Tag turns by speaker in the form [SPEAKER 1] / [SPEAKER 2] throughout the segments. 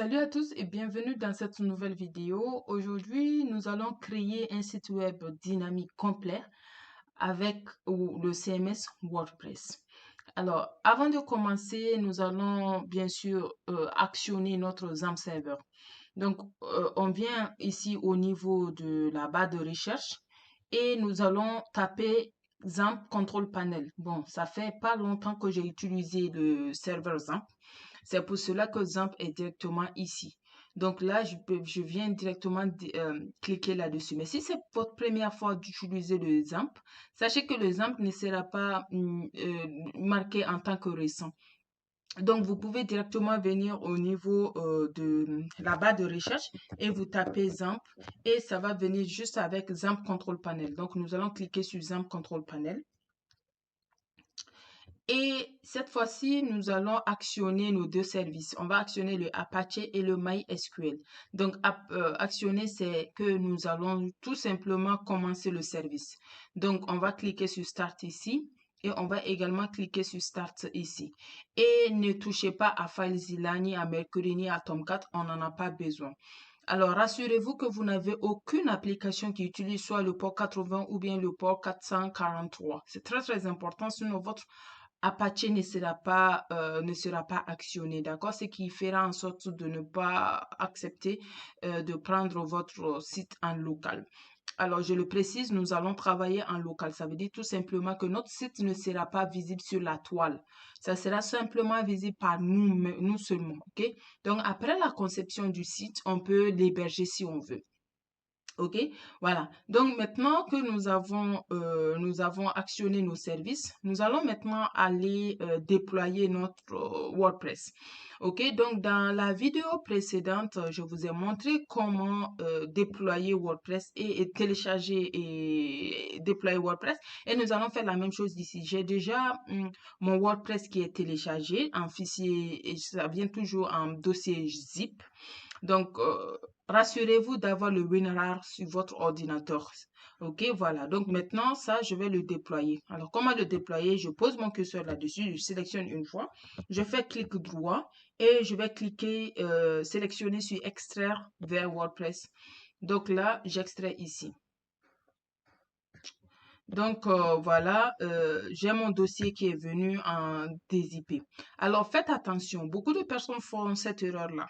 [SPEAKER 1] Salut à tous et bienvenue dans cette nouvelle vidéo. Aujourd'hui, nous allons créer un site web dynamique complet avec le CMS WordPress. Alors, avant de commencer, nous allons bien sûr actionner notre XAMPP Server. Donc, on vient ici au niveau de la barre de recherche et nous allons taper XAMPP Control Panel. Bon, ça fait pas longtemps que j'ai utilisé le serveur XAMPP. C'est pour cela que XAMPP est directement ici. Donc là, je viens directement cliquer là-dessus. Mais si c'est votre première fois d'utiliser le XAMPP, sachez que le XAMPP ne sera pas marqué en tant que récent. Donc, vous pouvez directement venir au niveau de la barre de recherche et vous tapez XAMPP et ça va venir juste avec XAMPP Control Panel. Donc, nous allons cliquer sur XAMPP Control Panel. Et cette fois-ci, nous allons actionner nos deux services. On va actionner le Apache et le MySQL. Donc, actionner, c'est que nous allons tout simplement commencer le service. Donc, on va cliquer sur Start ici. Et on va également cliquer sur Start ici. Et ne touchez pas à FileZilla, ni à Mercury, ni à Tomcat. On n'en a pas besoin. Alors, rassurez-vous que vous n'avez aucune application qui utilise soit le port 80 ou bien le port 443. C'est très, très important, sinon votre Apache ne sera pas actionné, d'accord? Ce qui fera en sorte de ne pas accepter de prendre votre site en local. Alors, je le précise, nous allons travailler en local. Ça veut dire tout simplement que notre site ne sera pas visible sur la toile. Ça sera simplement visible par nous, nous seulement, ok? Donc, après la conception du site, on peut l'héberger si on veut. OK, voilà. Donc maintenant que nous avons actionné nos services, nous allons maintenant aller déployer notre WordPress. OK, donc dans la vidéo précédente, je vous ai montré comment déployer WordPress et télécharger et déployer WordPress. Et nous allons faire la même chose ici. J'ai déjà mon WordPress qui est téléchargé en fichier et ça vient toujours en dossier zip. Donc, rassurez-vous d'avoir le WinRAR sur votre ordinateur. OK, voilà. Donc, maintenant, ça, je vais le déployer. Alors, comment le déployer? Je pose mon curseur là-dessus, je sélectionne une fois, je fais clic droit et je vais cliquer, sélectionner sur Extraire vers WordPress. Donc là, j'extrais ici. Donc, voilà, j'ai mon dossier qui est venu en DZIP. Alors, faites attention, beaucoup de personnes font cette erreur-là.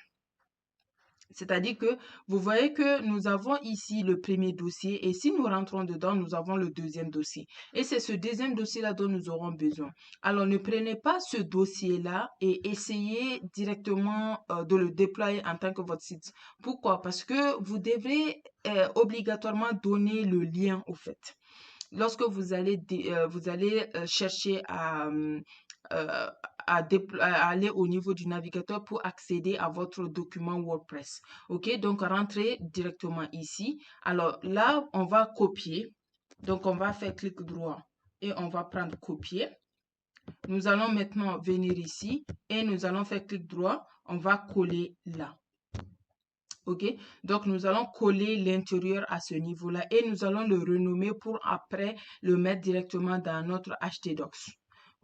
[SPEAKER 1] C'est-à-dire que vous voyez que nous avons ici le premier dossier et si nous rentrons dedans, nous avons le deuxième dossier. Et c'est ce deuxième dossier-là dont nous aurons besoin. Alors, ne prenez pas ce dossier-là et essayez directement de le déployer en tant que votre site. Pourquoi? Parce que vous devez obligatoirement donner le lien au fait. Lorsque vous allez chercher euh, à aller au niveau du navigateur pour accéder à votre document WordPress. OK, donc rentrez directement ici. Alors là, on va copier. Donc on va faire clic droit et on va prendre copier. Nous allons maintenant venir ici et nous allons faire clic droit. On va coller là. OK? Donc, nous allons coller l'intérieur à ce niveau-là et nous allons le renommer pour après le mettre directement dans notre htdocs.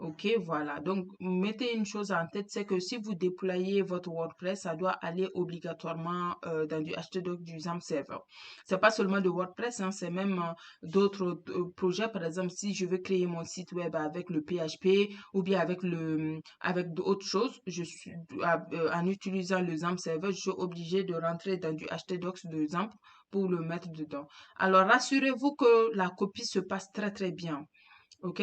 [SPEAKER 1] OK, voilà. Donc, mettez une chose en tête, c'est que si vous déployez votre WordPress, ça doit aller obligatoirement dans du htdocs du XAMPP Server. C'est pas seulement de WordPress, hein, c'est même d'autres projets. Par exemple, si je veux créer mon site web avec le PHP ou bien avec d'autres choses, en utilisant le XAMPP Server, je suis obligé de rentrer dans du htdocs de XAMPP pour le mettre dedans. Alors, rassurez-vous que la copie se passe très, très bien. Ok,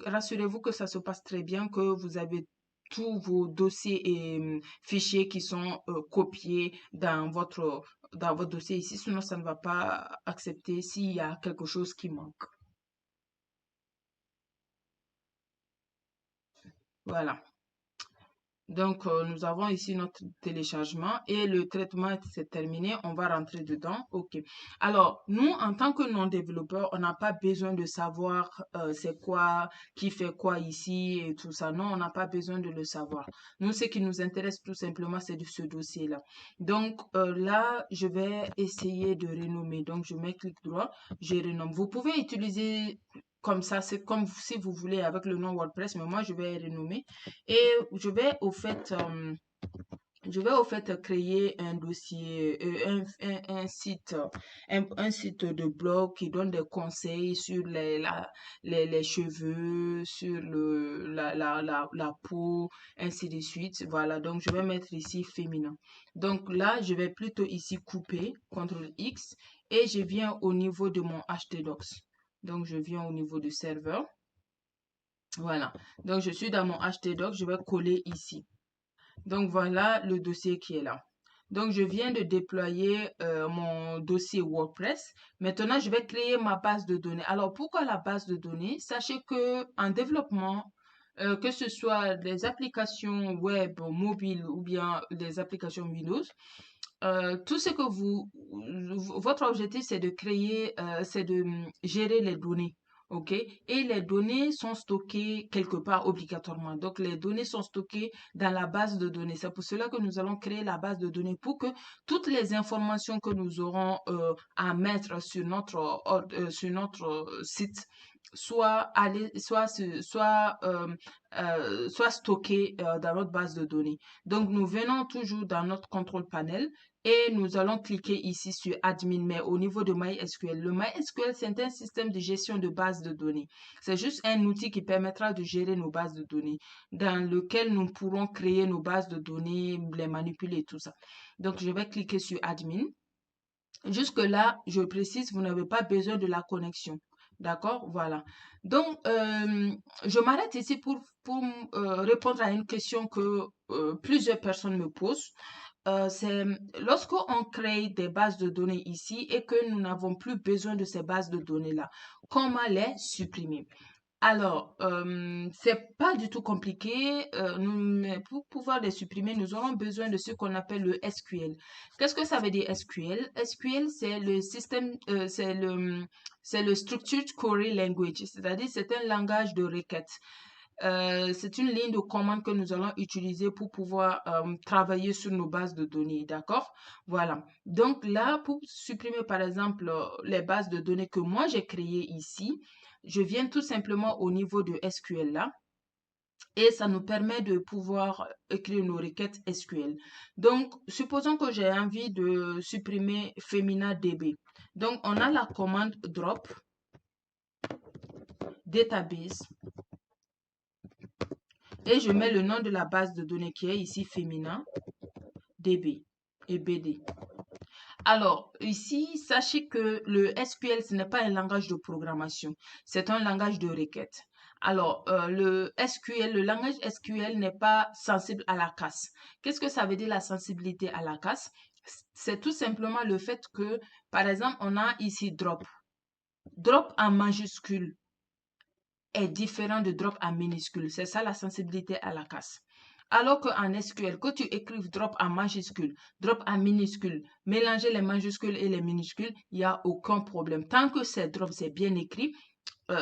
[SPEAKER 1] rassurez-vous que ça se passe très bien, que vous avez tous vos dossiers et fichiers qui sont copiés dans votre dossier ici, sinon ça ne va pas accepter s'il y a quelque chose qui manque. Voilà. Donc, nous avons ici notre téléchargement et le traitement, c'est terminé. On va rentrer dedans. OK. Alors, nous, en tant que non-développeur, on n'a pas besoin de savoir c'est quoi, qui fait quoi ici et tout ça. Non, on n'a pas besoin de le savoir. Nous, ce qui nous intéresse tout simplement, c'est de ce dossier-là. Donc, là, je vais essayer de renommer. Donc, je mets clic droit, je renomme. Vous pouvez utiliser comme ça, c'est comme si vous voulez avec le nom WordPress, mais moi, je vais renommer. Et je vais, au fait, Je vais au fait créer un dossier, un site de blog qui donne des conseils sur les cheveux, sur la peau, ainsi de suite. Voilà, donc je vais mettre ici féminin. Donc là, je vais plutôt ici couper, CTRL X, et je viens au niveau de mon htdocs. Donc je viens au niveau du serveur. Voilà, donc je suis dans mon htdocs, je vais coller ici. Donc voilà le dossier qui est là. Donc je viens de déployer mon dossier WordPress. Maintenant, je vais créer ma base de données. Alors pourquoi la base de données? Sachez que en développement, que ce soit des applications web, mobiles ou bien des applications Windows, tout ce que votre objectif, c'est de créer, c'est de gérer les données. OK? Et les données sont stockées quelque part obligatoirement. Donc, les données sont stockées dans la base de données. C'est pour cela que nous allons créer la base de données pour que toutes les informations que nous aurons à mettre sur notre site soient stockées dans notre base de données. Donc, nous venons toujours dans notre contrôle panel et nous allons cliquer ici sur Admin, mais au niveau de MySQL. Le MySQL, c'est un système de gestion de bases de données. C'est juste un outil qui permettra de gérer nos bases de données, dans lequel nous pourrons créer nos bases de données, les manipuler et tout ça. Donc, je vais cliquer sur Admin. Jusque-là, je précise, vous n'avez pas besoin de la connexion. D'accord? Voilà. Donc, je m'arrête ici pour répondre à une question que plusieurs personnes me posent. C'est lorsqu'on crée des bases de données ici et que nous n'avons plus besoin de ces bases de données-là, comment les supprimer? Alors, c'est pas du tout compliqué, mais pour pouvoir les supprimer, nous aurons besoin de ce qu'on appelle le SQL. Qu'est-ce que ça veut dire SQL? SQL, c'est le système, c'est le Structured Query Language, c'est-à-dire c'est un langage de requête. C'est une ligne de commande que nous allons utiliser pour pouvoir travailler sur nos bases de données, d'accord? Voilà. Donc là, pour supprimer par exemple les bases de données que moi j'ai créées ici, je viens tout simplement au niveau de SQL là et ça nous permet de pouvoir écrire nos requêtes SQL. Donc, supposons que j'ai envie de supprimer Femina DB. Donc, on a la commande drop database et je mets le nom de la base de données qui est ici Femina DB et BD. Alors, ici, sachez que le SQL, ce n'est pas un langage de programmation, c'est un langage de requête. Alors, le SQL, le langage SQL n'est pas sensible à la casse. Qu'est-ce que ça veut dire la sensibilité à la casse? C'est tout simplement le fait que, par exemple, on a ici drop. Drop en majuscule est différent de drop en minuscule. C'est ça la sensibilité à la casse. Alors qu'en SQL, que tu écrives drop en majuscule, drop en minuscule, mélanger les majuscules et les minuscules, il n'y a aucun problème. Tant que c'est drop, c'est bien écrit,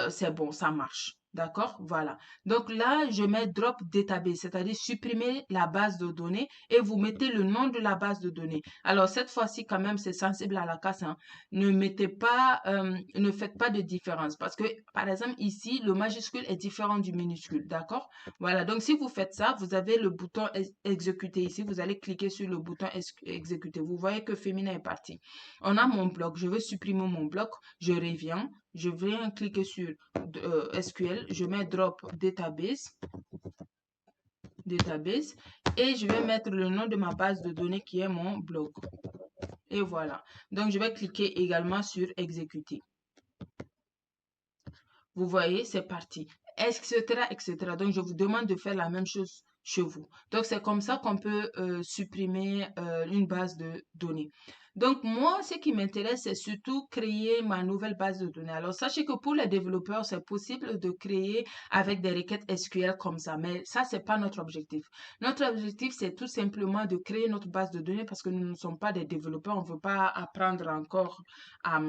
[SPEAKER 1] c'est bon, ça marche. D'accord? Voilà. Donc là, je mets drop database, c'est-à-dire supprimer la base de données et vous mettez le nom de la base de données. Alors cette fois-ci, quand même, c'est sensible à la casse, hein. Ne faites pas de différence parce que, par exemple, ici, le majuscule est différent du minuscule. D'accord? Voilà. Donc si vous faites ça, vous avez le bouton exécuter ici. Vous allez cliquer sur le bouton exécuter. Vous voyez que féminin est parti. On a mon bloc. Je veux supprimer mon bloc. Je reviens. Je viens cliquer sur SQL, je mets drop database et je vais mettre le nom de ma base de données qui est mon blog. Et voilà. Donc, je vais cliquer également sur exécuter. Vous voyez, c'est parti, etc., etc. Donc, je vous demande de faire la même chose chez vous. Donc, c'est comme ça qu'on peut supprimer une base de données. Donc, moi, ce qui m'intéresse, c'est surtout créer ma nouvelle base de données. Alors, sachez que pour les développeurs, c'est possible de créer avec des requêtes SQL comme ça, mais ça, c'est pas notre objectif. Notre objectif, c'est tout simplement de créer notre base de données parce que nous ne sommes pas des développeurs, on ne veut pas apprendre encore à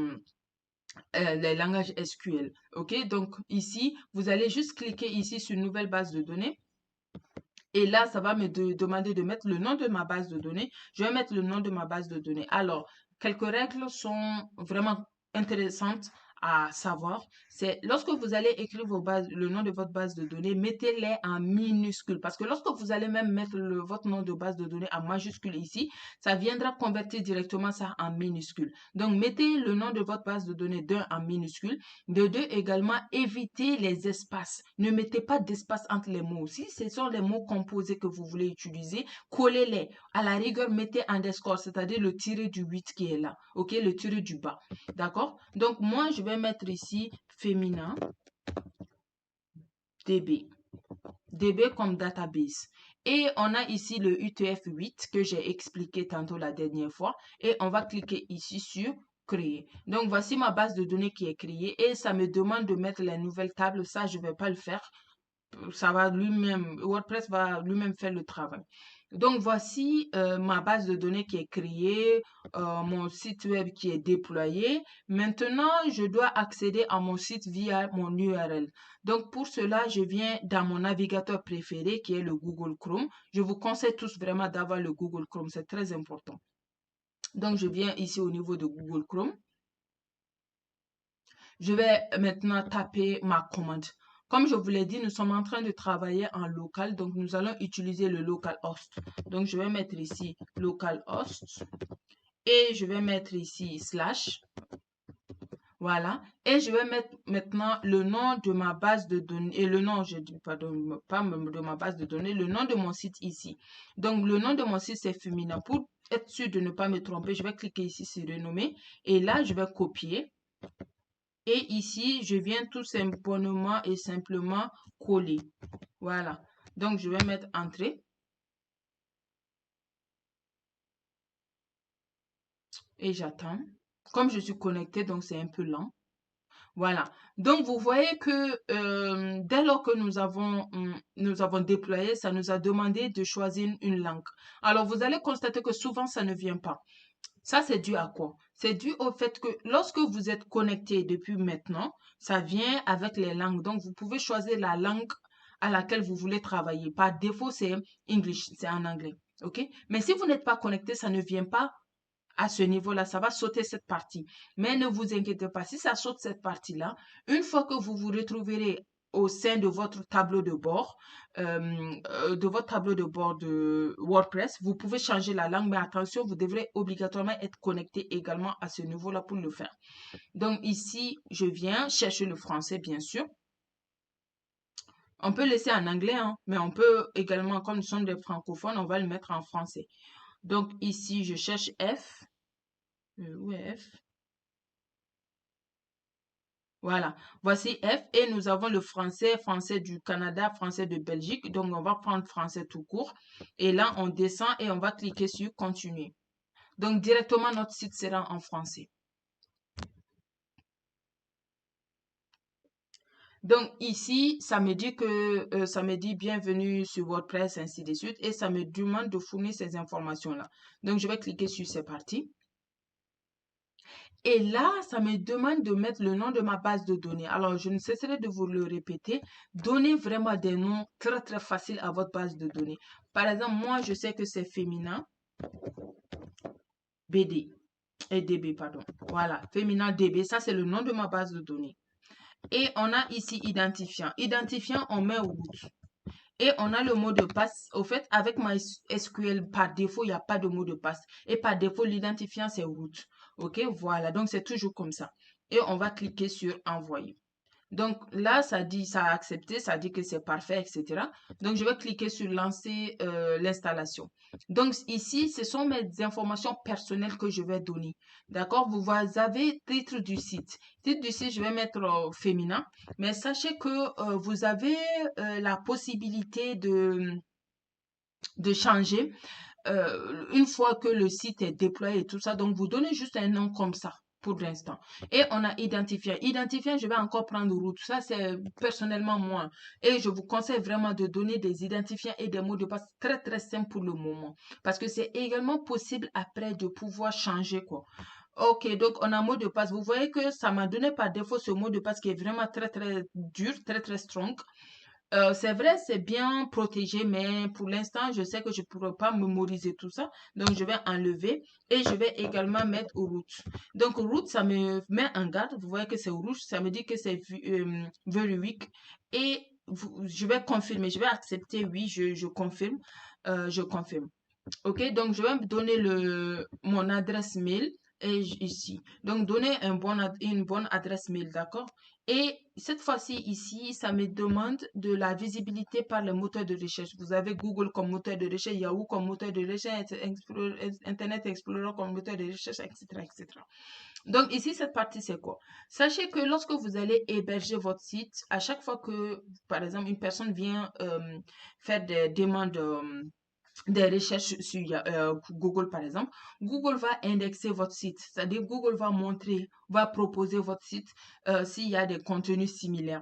[SPEAKER 1] les langages SQL. OK? Donc, ici, vous allez juste cliquer ici sur Nouvelle base de données. Et là, ça va me demander de mettre le nom de ma base de données. Je vais mettre le nom de ma base de données. Alors, quelques règles sont vraiment intéressantes à savoir, c'est lorsque vous allez écrire le nom de votre base de données, mettez-les en minuscule. Parce que lorsque vous allez même mettre votre nom de base de données en majuscule ici, ça viendra convertir directement ça en minuscule. Donc, mettez le nom de votre base de données d'un en minuscule. De deux, également, évitez les espaces. Ne mettez pas d'espace entre les mots. Si ce sont les mots composés que vous voulez utiliser, collez-les. À la rigueur, mettez underscore, c'est-à-dire le tiré du 8 qui est là. OK, le tiré du bas. D'accord? Donc, moi, je vais mettre ici féminin, DB. DB comme database. Et on a ici le UTF-8 que j'ai expliqué tantôt la dernière fois. Et on va cliquer ici sur créer. Donc, voici ma base de données qui est créée. Et ça me demande de mettre les nouvelles tables. Ça, je ne vais pas le faire. Ça va lui-même, WordPress va lui-même faire le travail. Donc, voici ma base de données qui est créée, mon site web qui est déployé. Maintenant, je dois accéder à mon site via mon URL. Donc, pour cela, je viens dans mon navigateur préféré qui est le Google Chrome. Je vous conseille tous vraiment d'avoir le Google Chrome, c'est très important. Donc, je viens ici au niveau de Google Chrome. Je vais maintenant taper ma commande. Comme je vous l'ai dit, nous sommes en train de travailler en local, donc nous allons utiliser le localhost. Donc, je vais mettre ici localhost et je vais mettre ici slash. Voilà. Et je vais mettre maintenant le nom de ma base de données, et le nom, je dis pardon, pas de ma base de données, le nom de mon site ici. Donc, le nom de mon site, c'est Femina. Pour être sûr de ne pas me tromper, je vais cliquer ici sur renommer. Et là, je vais copier. Et ici, je viens tout simplement et simplement coller. Voilà. Donc, je vais mettre entrée. Et j'attends. Comme je suis connectée, donc c'est un peu lent. Voilà. Donc, vous voyez que dès lors que nous avons déployé, ça nous a demandé de choisir une langue. Alors, vous allez constater que souvent, ça ne vient pas. Ça, c'est dû à quoi? C'est dû au fait que lorsque vous êtes connecté depuis maintenant, ça vient avec les langues. Donc, vous pouvez choisir la langue à laquelle vous voulez travailler. Par défaut, c'est English, c'est en anglais. OK? Mais si vous n'êtes pas connecté, ça ne vient pas à ce niveau-là. Ça va sauter cette partie. Mais ne vous inquiétez pas. Si ça saute cette partie-là, une fois que vous vous retrouverez au sein de votre tableau de bord, de WordPress, vous pouvez changer la langue, mais attention, vous devrez obligatoirement être connecté également à ce niveau-là pour le faire. Donc ici, je viens chercher le français, bien sûr. On peut laisser en anglais, hein, mais on peut également, comme nous sommes des francophones, on va le mettre en français. Donc ici, je cherche F. Où est F? Voilà, voici F et nous avons le français, français du Canada, français de Belgique. Donc, on va prendre français tout court. Et là, on descend et on va cliquer sur continuer. Donc, directement, notre site sera en français. Donc, ici, ça me dit ça me dit bienvenue sur WordPress, ainsi de suite. Et ça me demande de fournir ces informations-là. Donc, je vais cliquer sur c'est parti. Et là, ça me demande de mettre le nom de ma base de données. Alors, je ne cesserai de vous le répéter. Donnez vraiment des noms très, très faciles à votre base de données. Par exemple, moi, je sais que c'est féminin, BD, et DB, pardon. Voilà, féminin DB, ça, c'est le nom de ma base de données. Et on a ici identifiant. Identifiant, on met root. Et on a le mot de passe. Au fait, avec MySQL, par défaut, il n'y a pas de mot de passe. Et par défaut, l'identifiant, c'est root. OK, voilà. Donc, c'est toujours comme ça. Et on va cliquer sur envoyer. Donc, là, ça dit, ça a accepté, ça dit que c'est parfait, etc. Donc, je vais cliquer sur lancer l'installation. Donc, ici, ce sont mes informations personnelles que je vais donner. D'accord? Vous avez titre du site. Titre du site, je vais mettre féminin. Mais sachez que vous avez la possibilité de changer une fois que le site est déployé et tout ça. Donc, vous donnez juste un nom comme ça pour l'instant. Et on a identifiant. Identifiant, je vais encore prendre route. Ça, c'est personnellement moi. Et je vous conseille vraiment de donner des identifiants et des mots de passe très, très simples pour le moment. Parce que c'est également possible après de pouvoir changer, quoi. Ok, donc on a mot de passe. Vous voyez que ça m'a donné par défaut ce mot de passe qui est vraiment très, très dur, très, très strong. C'est vrai, c'est bien protégé, mais pour l'instant, je sais que je ne pourrai pas mémoriser tout ça. Donc, je vais enlever et je vais également mettre au route. Donc, route, ça me met en garde. Vous voyez que c'est rouge. Ça me dit que c'est very weak. Et je vais confirmer. Je vais accepter. Oui, je confirme. Je confirme. Ok, donc je vais me donner mon adresse mail ici. Donc, donner une bonne adresse mail, d'accord? Et cette fois-ci, ici, ça me demande de la visibilité par le moteur de recherche. Vous avez Google comme moteur de recherche, Yahoo comme moteur de recherche, Internet Explorer comme moteur de recherche, etc., etc. Donc, ici, cette partie, c'est quoi? Sachez que lorsque vous allez héberger votre site, à chaque fois que, par exemple, une personne vient faire des demandes des recherches sur Google, par exemple, Google va indexer votre site. C'est-à-dire, Google va montrer, va proposer votre site s'il y a des contenus similaires.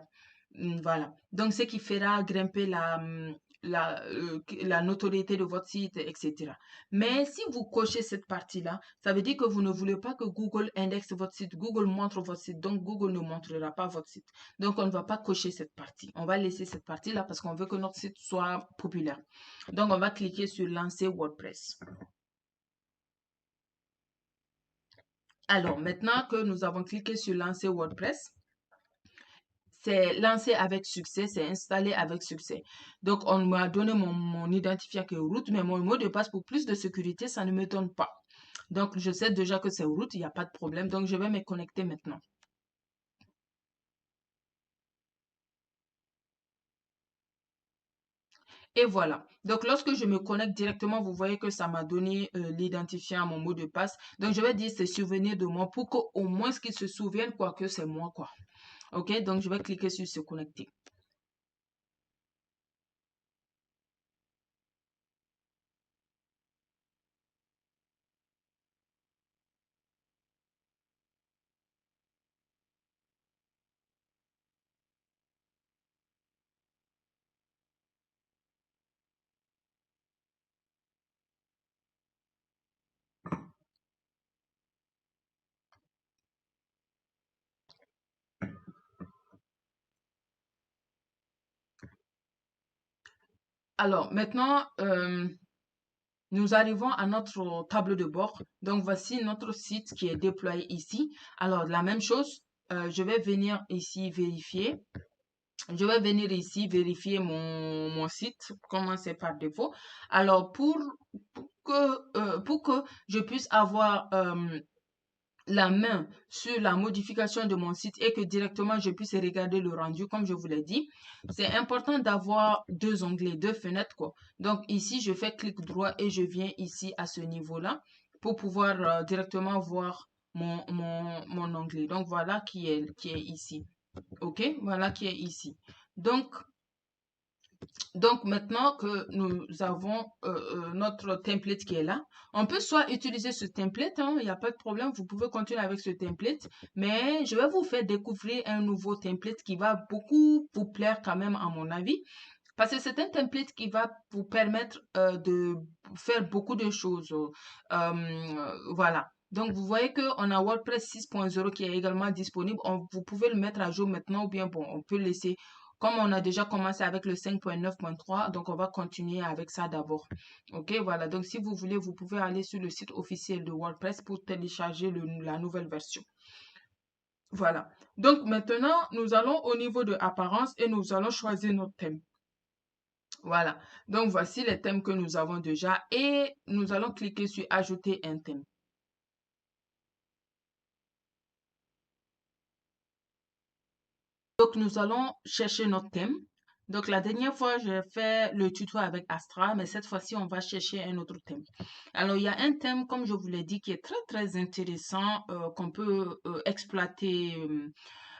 [SPEAKER 1] Voilà. Donc, ce qui fera grimper la notoriété de votre site, etc. Mais si vous cochez cette partie-là, ça veut dire que vous ne voulez pas que Google indexe votre site, Google montre votre site, donc Google ne montrera pas votre site. Donc, on ne va pas cocher cette partie. On va laisser cette partie-là parce qu'on veut que notre site soit populaire. Donc, on va cliquer sur lancer WordPress. Alors, maintenant que nous avons cliqué sur lancer WordPress, c'est lancé avec succès, c'est installé avec succès. Donc, on m'a donné mon identifiant qui est root, mais mon mot de passe pour plus de sécurité, ça ne me donne pas. Donc, je sais déjà que c'est root, il n'y a pas de problème. Donc, je vais me connecter maintenant. Et voilà. Donc, lorsque je me connecte directement, vous voyez que ça m'a donné l'identifiant, mon mot de passe. Donc, je vais dire se souvenir de moi pour qu'au moins qu'ils se souviennent quoi que c'est moi, quoi. OK? Donc, je vais cliquer sur se connecter. Alors, maintenant, nous arrivons à notre tableau de bord. Donc, voici notre site qui est déployé ici. Alors, la même chose, je vais venir ici vérifier. Je vais venir ici vérifier mon site, commencer par défaut. Alors, pour que je puisse avoir la main sur la modification de mon site et que directement je puisse regarder le rendu, comme je vous l'ai dit, c'est important d'avoir deux onglets, deux fenêtres, quoi. Donc, ici, je fais clic droit et je viens ici à ce niveau-là pour pouvoir directement voir mon onglet. Donc, voilà qui est ici. OK? Voilà qui est ici. Donc, maintenant que nous avons notre template qui est là, on peut soit utiliser ce template, hein, il n'y a pas de problème, vous pouvez continuer avec ce template, mais je vais vous faire découvrir un nouveau template qui va beaucoup vous plaire quand même à mon avis, parce que c'est un template qui va vous permettre de faire beaucoup de choses. Voilà. Donc, vous voyez qu'on a WordPress 6.0 qui est également disponible. Vous pouvez le mettre à jour maintenant ou bien bon, on peut laisser. Comme on a déjà commencé avec le 5.9.3, donc on va continuer avec ça d'abord. Ok, voilà. Donc, si vous voulez, vous pouvez aller sur le site officiel de WordPress pour télécharger la nouvelle version. Voilà. Donc, maintenant, nous allons au niveau de apparence et nous allons choisir notre thème. Voilà. Donc, voici les thèmes que nous avons déjà et nous allons cliquer sur ajouter un thème. Donc, nous allons chercher notre thème. Donc, la dernière fois, j'ai fait le tuto avec Astra, mais cette fois-ci, on va chercher un autre thème. Alors, il y a un thème, comme je vous l'ai dit, qui est très, très intéressant, qu'on peut exploiter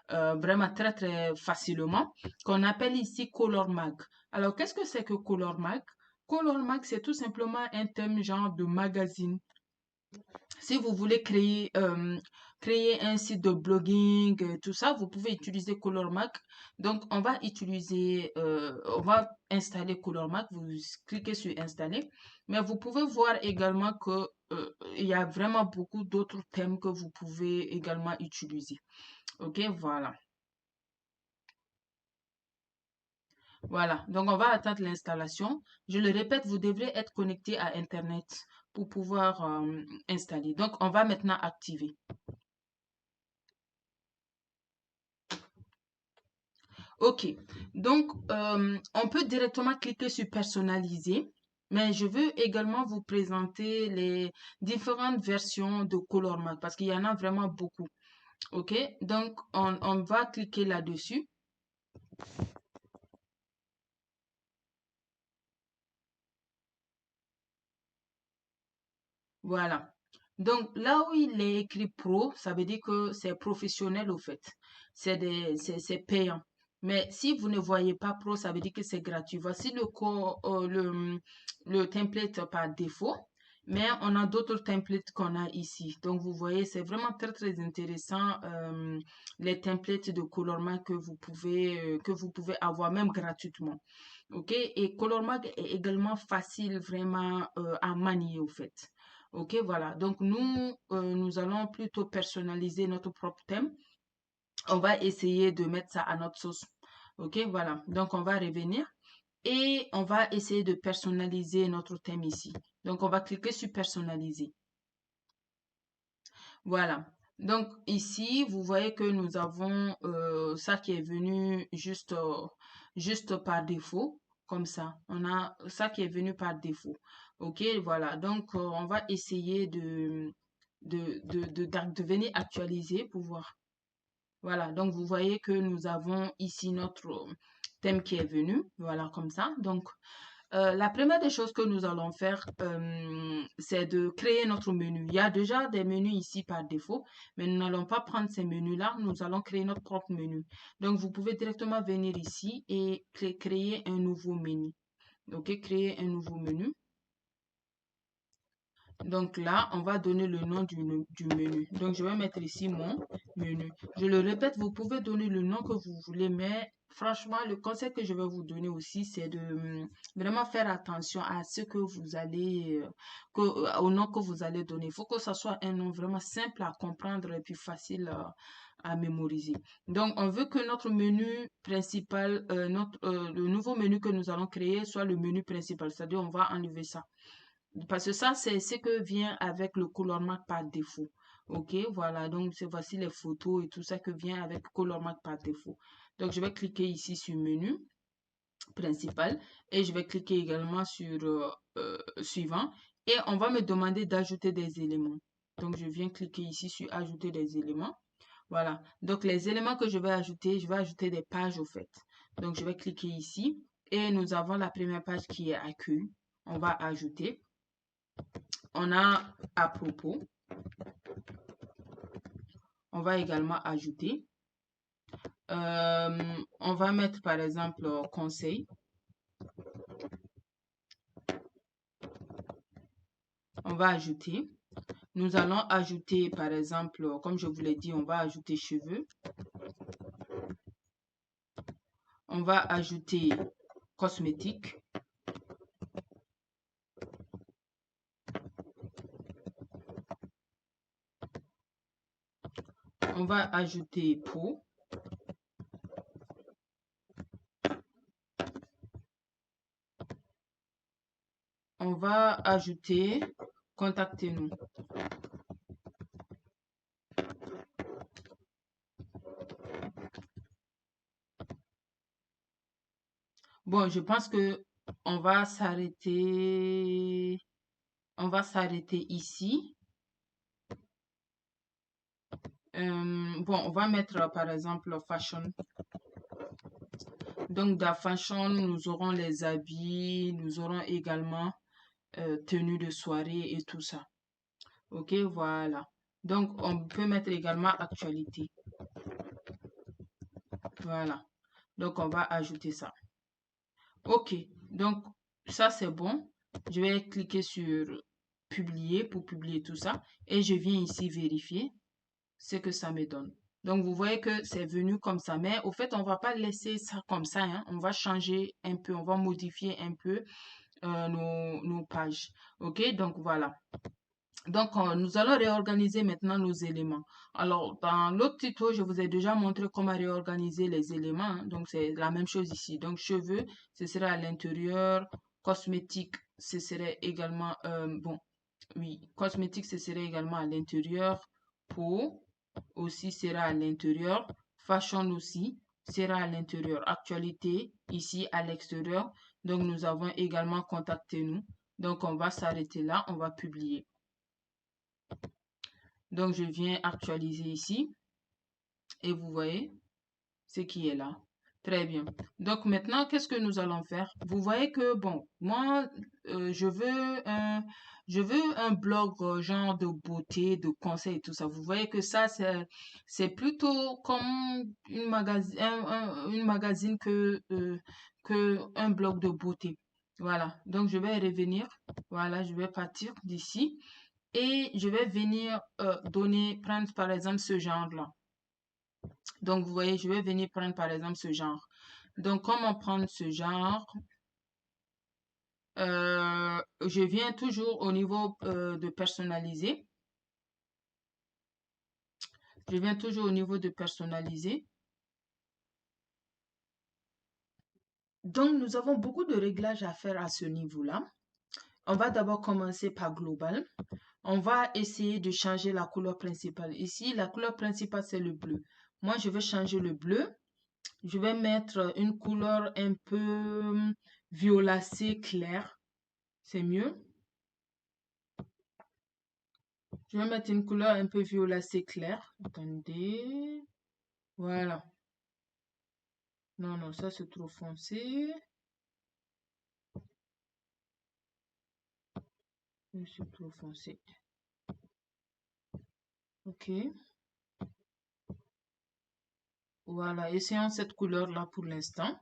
[SPEAKER 1] vraiment très, très facilement, qu'on appelle ici Color Mag. Alors, qu'est-ce que c'est que Color Mag? Color Mag, c'est tout simplement un thème genre de magazine. Si vous voulez créer un site de blogging, tout ça, vous pouvez utiliser ColorMac. Donc, on va installer ColorMac. Vous cliquez sur installer. Mais vous pouvez voir également que il y a vraiment beaucoup d'autres thèmes que vous pouvez également utiliser. OK, voilà. Voilà, donc on va attendre l'installation. Je le répète, vous devrez être connecté à Internet pour pouvoir installer. Donc, on va maintenant activer. OK, donc on peut directement cliquer sur personnaliser, mais je veux également vous présenter les différentes versions de ColorMac parce qu'il y en a vraiment beaucoup. OK, donc on va cliquer là-dessus. Voilà. Donc, là où il est écrit pro, ça veut dire que c'est professionnel au fait. C'est payant. Mais si vous ne voyez pas pro, ça veut dire que c'est gratuit. Voici le template par défaut. Mais on a d'autres templates qu'on a ici. Donc, vous voyez, c'est vraiment très, très intéressant, les templates de Colorma que vous pouvez avoir même gratuitement. OK? Et ColorMag est également facile vraiment à manier au fait. OK, voilà. Donc nous allons plutôt personnaliser notre propre thème. On va essayer de mettre ça à notre sauce. OK, voilà. Donc on va revenir et on va essayer de personnaliser notre thème ici. Donc on va cliquer sur personnaliser. Voilà. Donc ici, vous voyez que nous avons ça qui est venu juste par défaut, comme ça. On a ça qui est venu par défaut. OK, voilà. Donc on va essayer de venir actualiser pour voir. Voilà. Donc vous voyez que nous avons ici notre thème qui est venu. Voilà, comme ça. Donc la première des choses que nous allons faire, c'est de créer notre menu. Il y a déjà des menus ici par défaut, mais nous n'allons pas prendre ces menus-là. Nous allons créer notre propre menu. Donc, vous pouvez directement venir ici et créer un nouveau menu. OK, créer un nouveau menu. Donc là, on va donner le nom du menu. Donc, je vais mettre ici mon menu. Je le répète, vous pouvez donner le nom que vous voulez, mais franchement, le conseil que je vais vous donner aussi, c'est de vraiment faire attention à ce que vous allez, au nom que vous allez donner. Il faut que ça soit un nom vraiment simple à comprendre et puis facile à mémoriser. Donc, on veut que notre menu principal, le nouveau menu que nous allons créer soit le menu principal. C'est-à-dire, on va enlever ça. Parce que ça, c'est ce que vient avec le ColorMac par défaut. OK, voilà. Donc, voici les photos et tout ça que vient avec ColorMac par défaut. Donc, je vais cliquer ici sur menu principal et je vais cliquer également sur suivant et on va me demander d'ajouter des éléments. Donc, je viens cliquer ici sur ajouter des éléments. Voilà. Donc, les éléments que je vais ajouter des pages au fait. Donc, je vais cliquer ici et nous avons la première page qui est accueil. On va ajouter. On a à propos. On va également ajouter. On va mettre par exemple conseil. On va ajouter. Nous allons ajouter par exemple, comme je vous l'ai dit, on va ajouter cheveux. On va ajouter cosmétique. On va ajouter peau. On va ajouter contactez-nous. Bon, je pense que on va s'arrêter. On va s'arrêter ici. Bon, on va mettre par exemple fashion. Donc, dans fashion, nous aurons les habits, nous aurons également tenue de soirée et tout ça. Ok, voilà. Donc, on peut mettre également actualité. Voilà. Donc, on va ajouter ça. Ok, donc ça c'est bon. Je vais cliquer sur publier pour publier tout ça. Et je viens ici vérifier ce que ça me donne. Donc, vous voyez que c'est venu comme ça. Mais au fait, on va pas laisser ça comme ça, hein. On va changer un peu, on va modifier un peu nos pages. OK? Donc, voilà. Donc, nous allons réorganiser maintenant nos éléments. Alors, dans l'autre tuto, je vous ai déjà montré comment réorganiser les éléments, hein. Donc, c'est la même chose ici. Donc, cheveux, ce serait à l'intérieur. Cosmétiques, ce serait également, bon, oui, cosmétiques, ce serait également à l'intérieur. Peau aussi sera à l'intérieur. Fashion aussi sera à l'intérieur. Actualité, ici à l'extérieur. Donc, nous avons également contacté nous. Donc, on va s'arrêter là. On va publier. Donc, je viens actualiser ici et vous voyez ce qui est là. Très bien. Donc, maintenant, qu'est-ce que nous allons faire? Vous voyez que, bon, moi, je veux un blog genre de beauté, de conseils et tout ça. Vous voyez que ça, c'est plutôt comme une magazine que un blog de beauté. Voilà. Donc, je vais revenir. Voilà, je vais partir d'ici. Et je vais venir prendre par exemple ce genre-là. Donc, vous voyez, je vais venir prendre par exemple ce genre. Donc, comment prendre ce genre? Je viens toujours au niveau de personnaliser. Je viens toujours au niveau de personnaliser. Donc, nous avons beaucoup de réglages à faire à ce niveau-là. On va d'abord commencer par global. On va essayer de changer la couleur principale. Ici, la couleur principale, c'est le bleu. Moi, je vais changer le bleu. Je vais mettre une couleur un peu violacée clair. C'est mieux. Je vais mettre une couleur un peu violacée clair. Attendez. Voilà. Non, non, ça c'est trop foncé. C'est trop foncé. Ok. Voilà. Essayons cette couleur-là pour l'instant.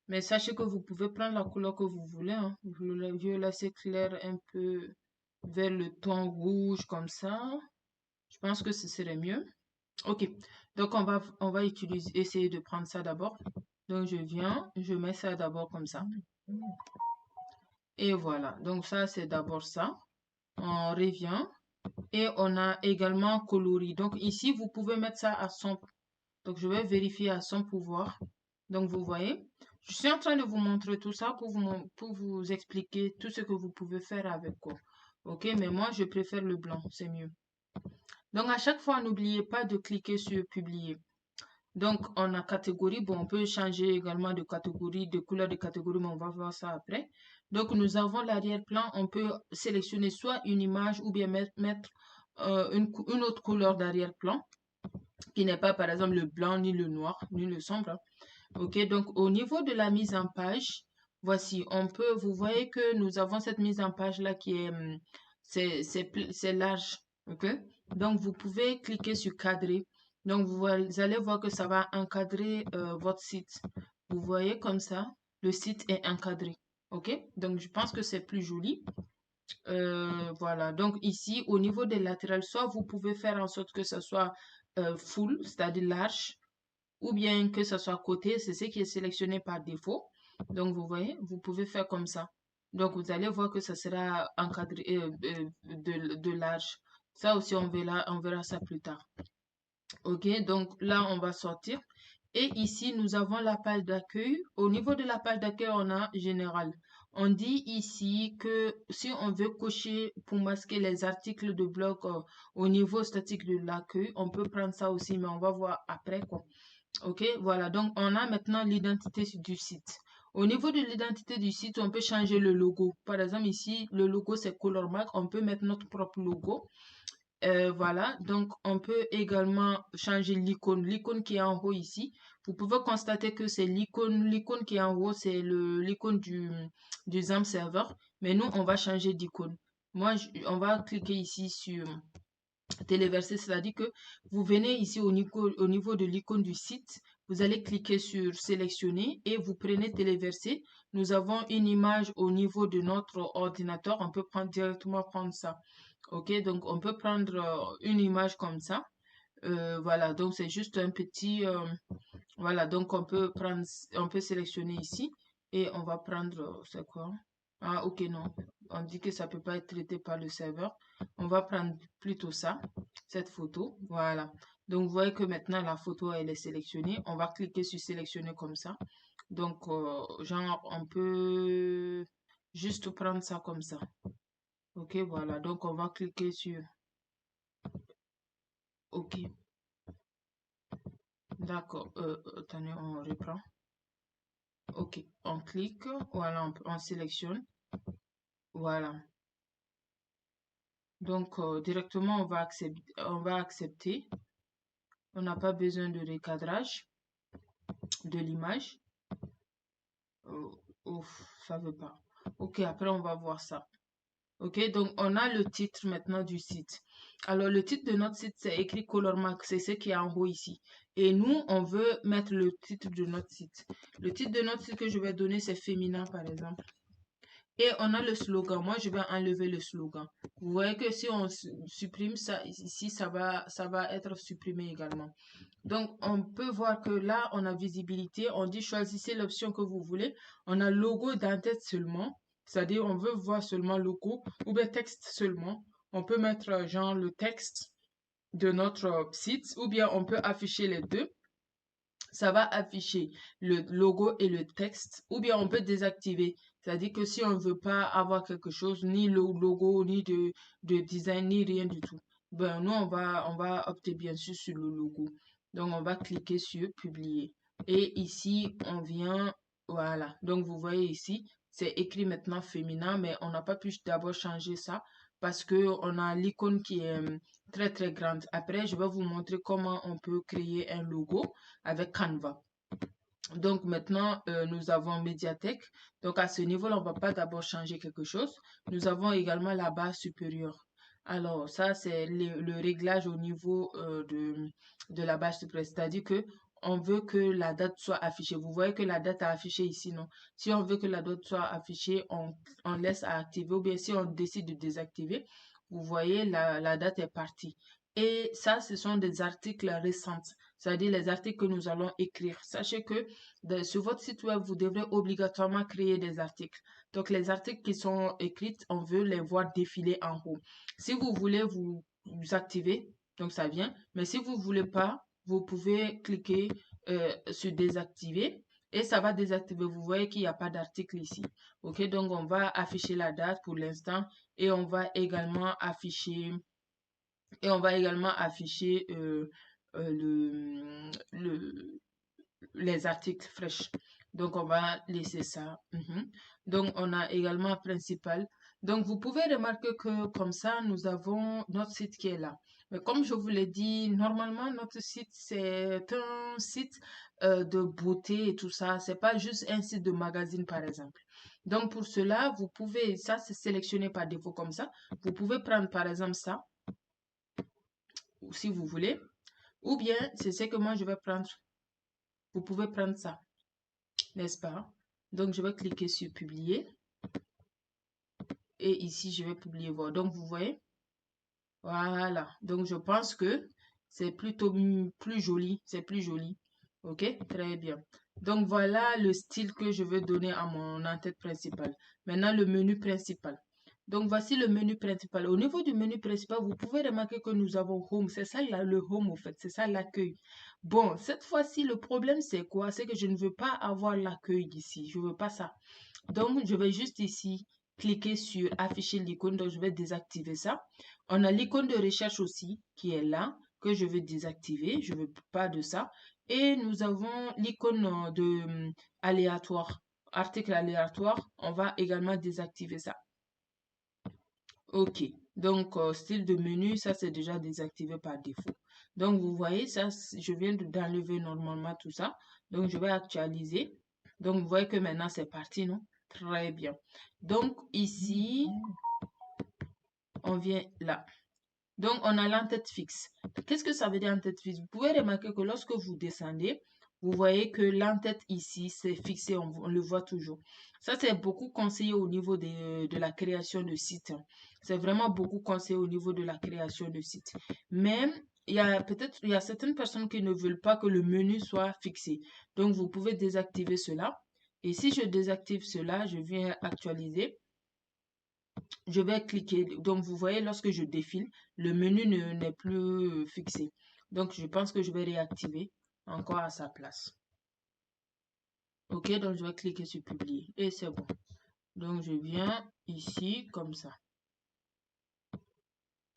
[SPEAKER 1] Mais sachez que vous pouvez prendre la couleur que vous voulez, hein. Violacé clair un peu vers le ton rouge comme ça. Je pense que ce serait mieux. Ok, donc on va essayer de prendre ça d'abord. Donc je viens, je mets ça d'abord comme ça. Et voilà, donc ça c'est d'abord ça. On revient et on a également coloris. Donc ici, vous pouvez mettre ça à 100. Donc je vais vérifier à 100 pour voir. Donc vous voyez, je suis en train de vous montrer tout ça pour vous expliquer tout ce que vous pouvez faire avec quoi. Ok, mais moi je préfère le blanc, c'est mieux. Donc à chaque fois, n'oubliez pas de cliquer sur publier. Donc, on a catégorie. Bon, on peut changer également de catégorie, de couleur de catégorie, mais on va voir ça après. Donc, nous avons l'arrière-plan. On peut sélectionner soit une image ou bien mettre une autre couleur d'arrière-plan qui n'est pas, par exemple, le blanc, ni le noir, ni le sombre. OK, donc au niveau de la mise en page, voici, vous voyez que nous avons cette mise en page-là qui est, c'est large. OK, donc vous pouvez cliquer sur cadrer. Donc vous allez voir que ça va encadrer votre site. Vous voyez comme ça, le site est encadré. OK, donc je pense que c'est plus joli. Voilà, donc ici, au niveau des latérales, soit vous pouvez faire en sorte que ce soit full, c'est-à-dire large, ou bien que ce soit côté, c'est ce qui est sélectionné par défaut. Donc, vous voyez, vous pouvez faire comme ça. Donc, vous allez voir que ça sera encadré de large. Ça aussi, on verra ça plus tard. OK, donc là, on va sortir. Et ici, nous avons la page d'accueil. Au niveau de la page d'accueil, on a général. On dit ici que si on veut cocher pour masquer les articles de blog au niveau statique de l'accueil, on peut prendre ça aussi, mais on va voir après quoi. OK, voilà. Donc, on a maintenant l'identité du site. Au niveau de l'identité du site, on peut changer le logo. Par exemple, ici, le logo, c'est Colormark. On peut mettre notre propre logo. Voilà. Donc, on peut également changer l'icône. L'icône qui est en haut ici. Vous pouvez constater que c'est l'icône. L'icône qui est en haut, c'est l'icône du XAMPP Server. Mais nous, on va changer d'icône. Moi, on va cliquer ici sur téléverser, c'est-à-dire que vous venez ici au niveau de l'icône du site, vous allez cliquer sur sélectionner et vous prenez téléverser. Nous avons une image au niveau de notre ordinateur, on peut directement prendre ça. Ok, donc on peut prendre une image comme ça. Voilà, donc c'est juste un petit, voilà, donc on peut sélectionner ici et on va prendre, c'est quoi? Ah, ok, non. On dit que ça peut pas être traité par le serveur. On va prendre plutôt ça, cette photo. Voilà. Donc, vous voyez que maintenant, la photo, elle est sélectionnée. On va cliquer sur sélectionner comme ça. Donc, genre, on peut juste prendre ça comme ça. Ok, voilà. Donc, on va cliquer sur OK. D'accord. Attendez, on reprend. OK. On clique. Voilà, on sélectionne. Voilà. Donc, directement, on va accepter. On n'a pas besoin de recadrage de l'image. Euh, Ouf, ça veut pas. OK, après, on va voir ça. OK, donc on a le titre maintenant du site. Alors, le titre de notre site, c'est écrit Color Mark, c'est ce qui est en haut ici. Et nous, on veut mettre le titre de notre site. Le titre de notre site que je vais donner, c'est féminin, par exemple. Et on a le slogan. Moi, je vais enlever le slogan. Vous voyez que si on supprime ça, ici, ça va être supprimé également. Donc, on peut voir que là, on a visibilité. On dit choisissez l'option que vous voulez. On a logo d'en-tête seulement. C'est-à-dire, on veut voir seulement logo ou bien texte seulement. On peut mettre genre le texte de notre site ou bien on peut afficher les deux. Ça va afficher le logo et le texte ou bien on peut désactiver. C'est-à-dire que si on ne veut pas avoir quelque chose, ni le logo, ni de design, ni rien du tout, ben nous, on va opter bien sûr sur le logo. Donc, on va cliquer sur publier. Et ici, on vient, voilà. Donc, vous voyez ici, c'est écrit maintenant féminin, mais on n'a pas pu d'abord changer ça parce que on a l'icône qui est très, très grande. Après, je vais vous montrer comment on peut créer un logo avec Canva. Donc maintenant, nous avons Médiathèque. Donc à ce niveau-là, on ne va pas d'abord changer quelque chose. Nous avons également la barre supérieure. Alors ça, c'est le réglage au niveau de la barre supérieure. C'est-à-dire que on veut que la date soit affichée. Vous voyez que la date est affichée ici, non? Si on veut que la date soit affichée, on laisse à activer. Ou bien si on décide de désactiver, vous voyez, la date est partie. Et ça, ce sont des articles récents, c'est-à-dire les articles que nous allons écrire. Sachez que sur votre site web, vous devrez obligatoirement créer des articles. Donc, les articles qui sont écrits, on veut les voir défiler en haut. Si vous voulez vous activer, donc ça vient. Mais si vous ne voulez pas, vous pouvez cliquer sur désactiver et ça va désactiver. Vous voyez qu'il n'y a pas d'article ici. OK, donc on va afficher la date pour l'instant et on va également afficher le, les articles fraîches. Donc, on va laisser ça. Donc, on a également principal. Donc, vous pouvez remarquer que comme ça, nous avons notre site qui est là. Mais comme je vous l'ai dit, normalement, notre site, c'est un site de beauté et tout ça. C'est pas juste un site de magazine, par exemple. Donc, pour cela, vous pouvez, ça, c'est sélectionné par défaut comme ça. Vous pouvez prendre, par exemple, ça, si vous voulez. Ou bien, c'est ce que moi, je vais prendre. Vous pouvez prendre ça, n'est-ce pas? Donc, je vais cliquer sur publier. Et ici, je vais publier voir. Donc, vous voyez? Voilà. Donc, je pense que c'est plutôt plus joli. C'est plus joli. OK? Très bien. Donc, voilà le style que je veux donner à mon en-tête principale. Maintenant, le menu principal. Donc, voici le menu principal. Au niveau du menu principal, vous pouvez remarquer que nous avons Home. C'est ça là, le Home, en fait. C'est ça l'accueil. Bon, cette fois-ci, le problème, c'est quoi? C'est que je ne veux pas avoir l'accueil d'ici. Je ne veux pas ça. Donc, je vais juste ici cliquer sur afficher l'icône. Donc, je vais désactiver ça. On a l'icône de recherche aussi qui est là, que je vais désactiver. Je ne veux pas de ça. Et nous avons l'icône de aléatoire, article aléatoire. On va également désactiver ça. OK. Donc, style de menu, ça c'est déjà désactivé par défaut. Donc, vous voyez, ça, je viens d'enlever normalement tout ça. Donc, je vais actualiser. Donc, vous voyez que maintenant c'est parti, non? Très bien. Donc, ici, on vient là. Donc, on a l'entête fixe. Qu'est-ce que ça veut dire en-tête fixe? Vous pouvez remarquer que lorsque vous descendez, vous voyez que l'entête ici, c'est fixé, on le voit toujours. Ça, c'est beaucoup conseillé au niveau de la création de site. C'est vraiment beaucoup conseillé au niveau de la création de site. Mais il y a certaines personnes qui ne veulent pas que le menu soit fixé. Donc, vous pouvez désactiver cela. Et si je désactive cela, je viens actualiser. je vais cliquer. Donc, vous voyez, lorsque je défile, le menu n'est plus fixé. Donc, je pense que je vais réactiver encore à sa place. Ok, donc je vais cliquer sur publier et c'est bon. Donc, je viens ici comme ça.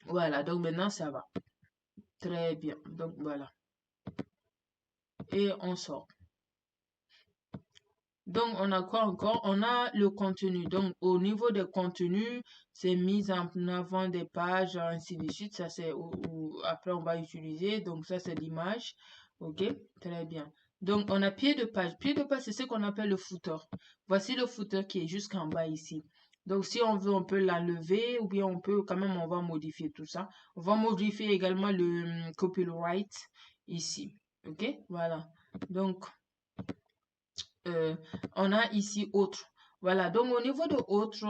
[SPEAKER 1] Voilà, donc maintenant, ça va. Très bien. Donc, voilà. Et on sort. Donc, on a quoi encore? On a le contenu. Donc, au niveau des contenus, c'est mise en avant des pages, ainsi de suite. Ça, c'est après, on va utiliser. Donc, ça, c'est l'image. OK, très bien. Donc, on a pied de page. Pied de page, c'est ce qu'on appelle le footer. Voici le footer qui est jusqu'en bas ici. Donc, si on veut, on peut l'enlever ou bien on peut quand même, on va modifier tout ça. On va modifier également le copyright ici. OK, voilà. Donc, euh, on a ici autre. Voilà, donc au niveau de autre,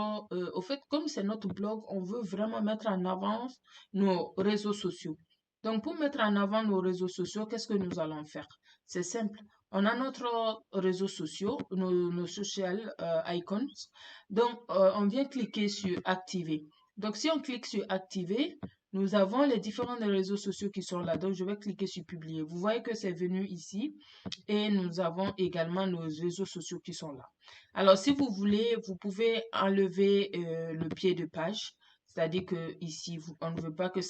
[SPEAKER 1] au fait, comme c'est notre blog, on veut vraiment mettre en avant nos réseaux sociaux. Donc pour mettre en avant nos réseaux sociaux, qu'est-ce que nous allons faire? C'est simple. On a notre réseaux sociaux, nos social icons. Donc on vient cliquer sur activer. Donc si on clique sur activer, nous avons les différents réseaux sociaux qui sont là. Donc je vais cliquer sur publier. Vous voyez que c'est venu ici. Et nous avons également nos réseaux sociaux qui sont là. Alors, si vous voulez, vous pouvez enlever le pied de page. C'est-à-dire que ici, on ne veut pas que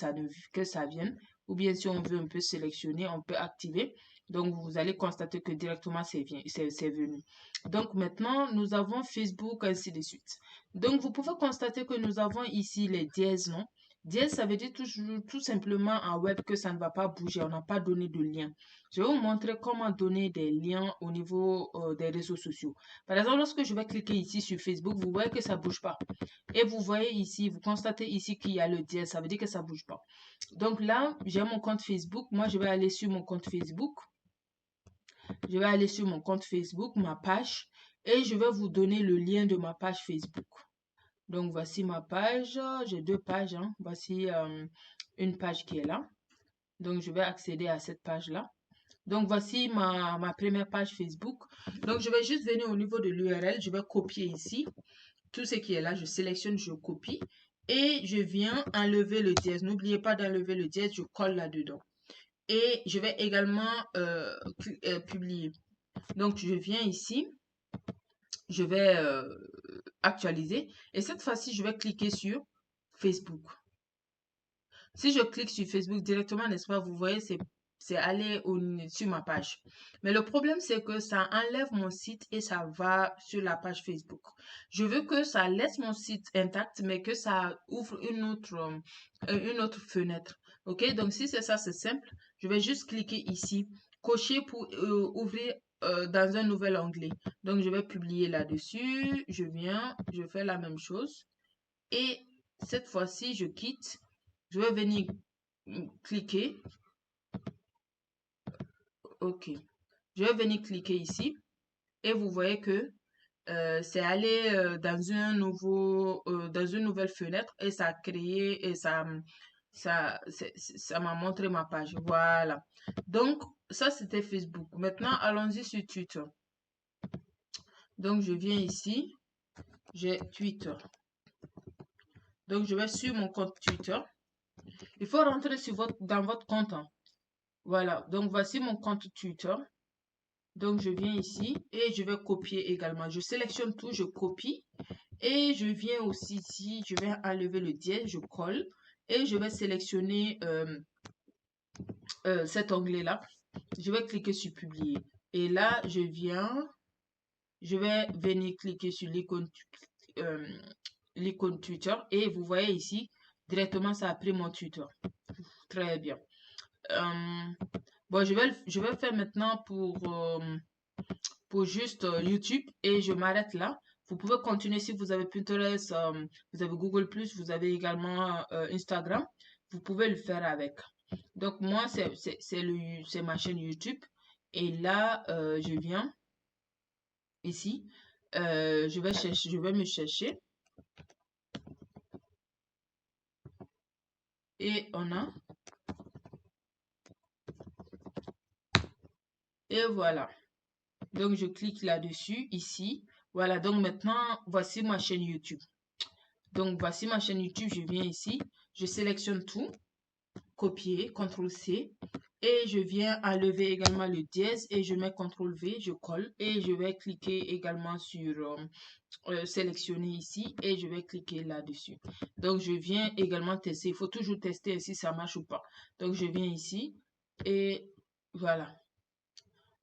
[SPEAKER 1] que ça vienne. Ou bien si on veut un peu sélectionner, on peut activer. Donc, vous allez constater que directement, c'est venu. Donc, maintenant, nous avons Facebook, ainsi de suite. Donc, vous pouvez constater que nous avons ici les dièses, non? Dièse, ça veut dire tout simplement en web que ça ne va pas bouger. On n'a pas donné de lien. Je vais vous montrer comment donner des liens au niveau des réseaux sociaux. Par exemple, lorsque je vais cliquer ici sur Facebook, vous voyez que ça ne bouge pas. Et vous voyez ici, vous constatez ici qu'il y a le dièse, ça veut dire que ça ne bouge pas. Donc là, j'ai mon compte Facebook. Moi, je vais aller sur mon compte Facebook. Je vais aller sur mon compte Facebook, ma page, et je vais vous donner le lien de ma page Facebook. Donc voici ma page. J'ai deux pages, hein. Voici une page qui est là. Donc je vais accéder à cette page-là. Donc, voici ma première page Facebook. Donc, je vais juste venir au niveau de l'URL. Je vais copier ici. Tout ce qui est là, je sélectionne, je copie. Et je viens enlever le dièse. N'oubliez pas d'enlever le dièse. Je colle là-dedans. Et je vais également publier. Donc, je viens ici. Je vais actualiser. Et cette fois-ci, je vais cliquer sur Facebook. Si je clique sur Facebook directement, n'est-ce pas, vous voyez, c'est aller sur ma page. Mais le problème, c'est que ça enlève mon site et ça va sur la page Facebook. Je veux que ça laisse mon site intact, mais que ça ouvre une autre fenêtre. OK? Donc, si c'est ça, c'est simple. Je vais juste cliquer ici, cocher pour ouvrir dans un nouvel onglet. Donc, je vais publier là-dessus. Je viens, je fais la même chose. Et cette fois-ci, je quitte. Je vais venir cliquer. OK. Je vais venir cliquer ici. Et vous voyez que c'est allé dans une nouvelle fenêtre et ça a créé et ça m'a montré ma page. Voilà. Donc, ça, c'était Facebook. Maintenant, allons-y sur Twitter. Donc, je viens ici. J'ai Twitter. Donc, je vais sur mon compte Twitter. Il faut rentrer dans votre compte, hein. Voilà, donc voici mon compte Twitter. Donc je viens ici et je vais copier également. Je sélectionne tout, je copie et je viens aussi ici, je vais enlever le dièse, je colle et je vais sélectionner cet onglet-là. Je vais cliquer sur publier. Et là, je vais venir cliquer sur l'icône Twitter et vous voyez ici, directement ça a pris mon Twitter. Très bien. Bon, je vais faire maintenant pour juste YouTube et je m'arrête là. Vous pouvez continuer si vous avez Pinterest, vous avez Google+, vous avez également Instagram. Vous pouvez le faire avec. Donc moi, c'est ma chaîne YouTube. Et là, je viens ici. Je vais me chercher. Et on a. Et voilà. Donc, je clique là-dessus, ici. Voilà, donc maintenant, voici ma chaîne YouTube. Donc, voici ma chaîne YouTube. Je viens ici, je sélectionne tout, copier, CTRL-C. Et je viens enlever également le dièse et je mets CTRL-V, je colle. Et je vais cliquer également sur sélectionner ici et je vais cliquer là-dessus. Donc, je viens également tester. Il faut toujours tester si ça marche ou pas. Donc, je viens ici et voilà.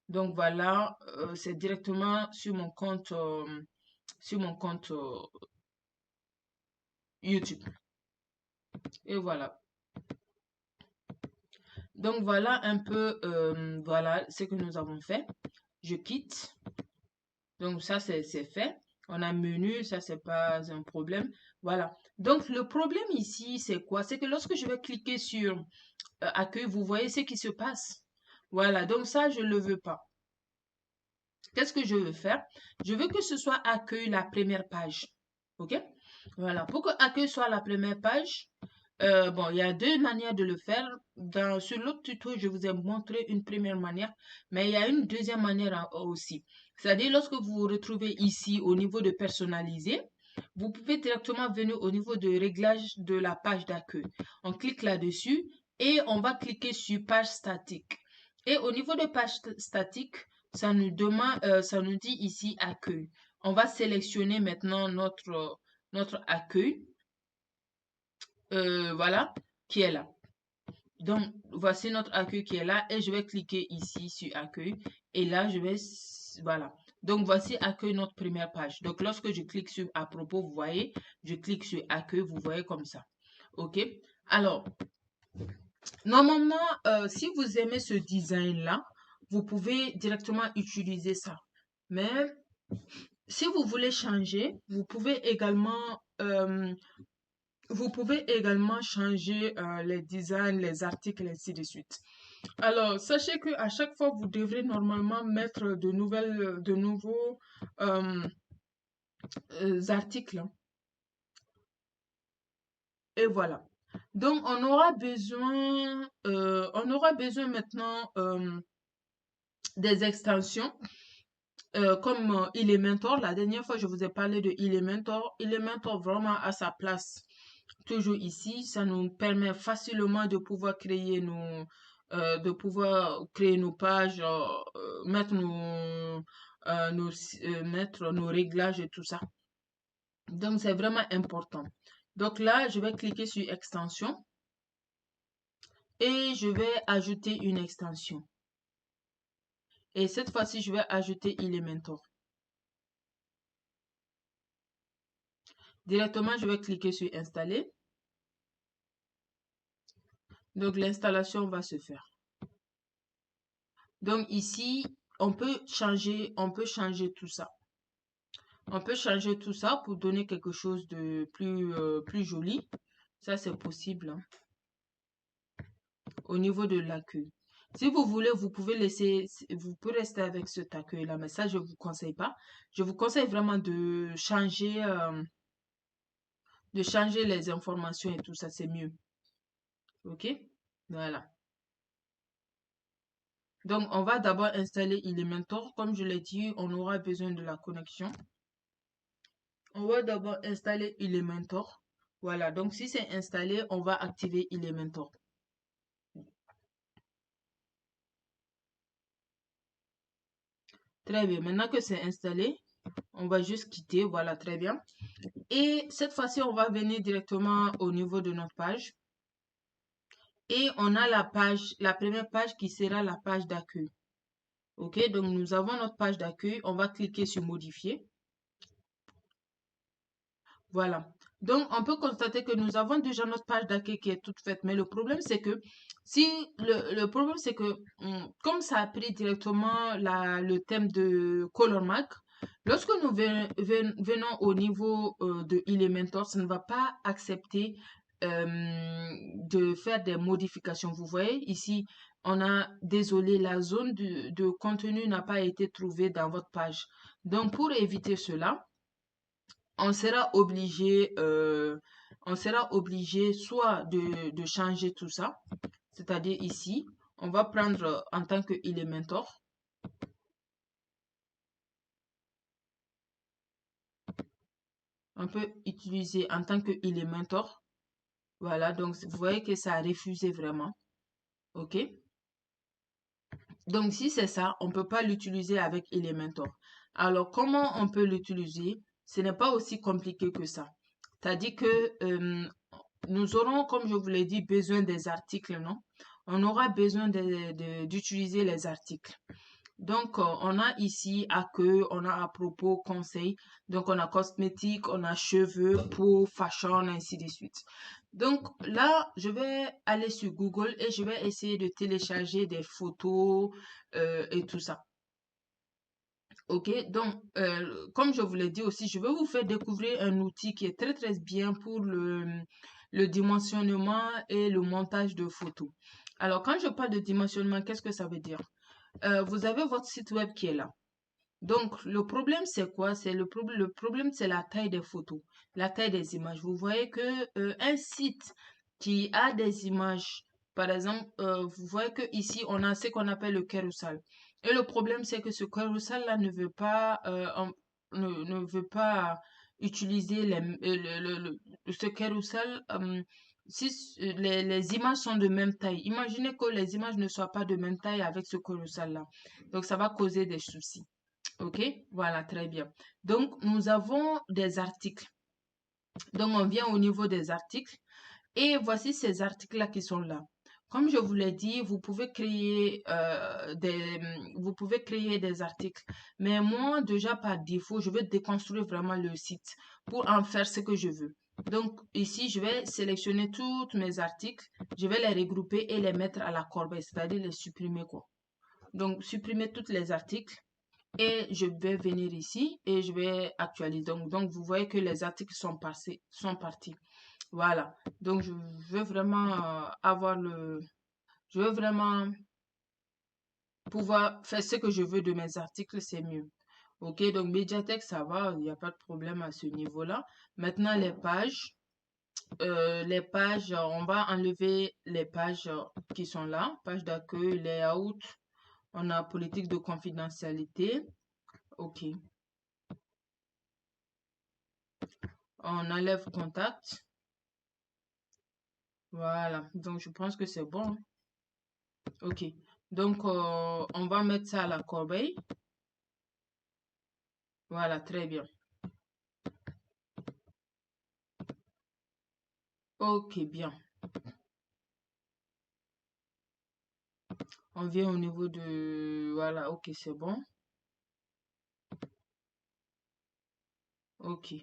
[SPEAKER 1] Donc, voilà, c'est directement sur mon compte, YouTube. Et voilà. Donc, voilà un peu, voilà ce que nous avons fait. Je quitte. Donc, ça, c'est fait. On a menu, ça, c'est pas un problème. Voilà. Donc, le problème ici, c'est quoi? C'est que lorsque je vais cliquer sur accueil, vous voyez ce qui se passe. Voilà. Donc, ça, je ne le veux pas. Qu'est-ce que je veux faire? Je veux que ce soit accueil la première page. OK? Voilà. Pour que accueil soit la première page, bon, il y a deux manières de le faire. Sur l'autre tuto, je vous ai montré une première manière, mais il y a une deuxième manière aussi. C'est-à-dire, lorsque vous vous retrouvez ici au niveau de personnaliser, vous pouvez directement venir au niveau de réglage de la page d'accueil. On clique là-dessus et on va cliquer sur page statique. Et au niveau de page statique, ça nous demande, ça nous dit ici accueil. On va sélectionner maintenant notre accueil. Voilà, qui est là. Donc, voici notre accueil qui est là et je vais cliquer ici sur accueil et là, je vais, voilà. Donc, voici accueil, notre première page. Donc, lorsque je clique sur à propos, vous voyez, je clique sur accueil, vous voyez comme ça. OK? Alors, normalement, si vous aimez ce design-là, vous pouvez directement utiliser ça. Mais si vous voulez changer, vous pouvez également changer les designs, les articles, et ainsi de suite. Alors, sachez que à chaque fois, vous devrez normalement mettre de nouveaux articles. Et voilà. Donc, on aura besoin maintenant des extensions comme Elementor. La dernière fois, je vous ai parlé de Elementor. Elementor vraiment à sa place. Toujours ici, ça nous permet facilement de pouvoir créer nos pages, mettre nos réglages et tout ça. Donc, c'est vraiment important. Donc là, je vais cliquer sur extension et je vais ajouter une extension. Et cette fois-ci, je vais ajouter Elementor. Directement, je vais cliquer sur installer. Donc, l'installation va se faire. Donc, ici, on peut changer tout ça. On peut changer tout ça pour donner quelque chose de plus joli. Ça, c'est possible hein, au niveau de l'accueil. Si vous voulez, vous pouvez rester avec cet accueil-là, mais ça, je ne vous conseille pas. Je vous conseille vraiment de changer les informations et tout ça, c'est mieux. OK? Voilà. Donc, on va d'abord installer Elementor. Comme je l'ai dit, on aura besoin de la connexion. On va d'abord installer Elementor. Voilà, donc si c'est installé, on va activer Elementor. Très bien, maintenant que c'est installé, on va juste quitter, voilà, très bien. Et cette fois-ci, on va venir directement au niveau de notre page. Et on a la première page qui sera la page d'accueil. OK, donc nous avons notre page d'accueil. On va cliquer sur modifier. Voilà. Donc, on peut constater que nous avons déjà notre page d'accueil qui est toute faite. Mais le problème, c'est que comme ça a pris directement le thème de ColorMac, lorsque nous venons au niveau de Elementor, ça ne va pas accepter de faire des modifications. Vous voyez, ici, on a, désolé, la zone de contenu n'a pas été trouvée dans votre page. Donc, pour éviter cela, on sera obligé soit de changer tout ça, c'est-à-dire ici, on va prendre en tant que Elementor. On peut utiliser en tant que Elementor. Voilà, donc vous voyez que ça a refusé vraiment. OK? Donc, si c'est ça, on ne peut pas l'utiliser avec Elementor. Alors, comment on peut l'utiliser? Ce n'est pas aussi compliqué que ça. C'est-à-dire que nous aurons, comme je vous l'ai dit, besoin des articles, non? On aura besoin d'utiliser les articles. Donc, on a ici à que, on a à propos, conseil. Donc, on a cosmétique, on a cheveux, peau, fashion, ainsi de suite. Donc, là, je vais aller sur Google et je vais essayer de télécharger des photos et tout ça. OK, donc, comme je vous l'ai dit aussi, je vais vous faire découvrir un outil qui est très, très bien pour le dimensionnement et le montage de photos. Alors, quand je parle de dimensionnement, qu'est-ce que ça veut dire? Vous avez votre site web qui est là. Donc, le problème, c'est quoi? Le problème, c'est la taille des photos, la taille des images. Vous voyez que un site qui a des images, par exemple, vous voyez que ici, on a ce qu'on appelle le carousel. Et le problème, c'est que ce carousel-là ne veut pas, ne veut pas utiliser ce carousel. Si les images sont de même taille, imaginez que les images ne soient pas de même taille avec ce carousel-là. Donc, ça va causer des soucis. OK? Voilà, très bien. Donc, nous avons des articles. Donc, on vient au niveau des articles. Et voici ces articles-là qui sont là. Comme je vous l'ai dit, vous pouvez créer des articles. Mais moi, déjà par défaut, je vais déconstruire vraiment le site pour en faire ce que je veux. Donc, ici, je vais sélectionner tous mes articles. Je vais les regrouper et les mettre à la corbeille, c'est-à-dire les supprimer, quoi. Donc, supprimer tous les articles. Et je vais venir ici et je vais actualiser. Donc vous voyez que les articles sont passés, sont partis. Voilà. Donc, je veux vraiment je veux vraiment pouvoir faire ce que je veux de mes articles, c'est mieux. OK, donc Mediatek, ça va, il n'y a pas de problème à ce niveau-là. Maintenant, on va enlever les pages qui sont là. Page d'accueil, layout, on a politique de confidentialité. OK. On enlève contact. Voilà. Donc, je pense que c'est bon, hein. OK. Donc, on va mettre ça à la corbeille. Voilà, très bien. OK, bien. On vient au niveau de... Voilà, OK, c'est bon. OK.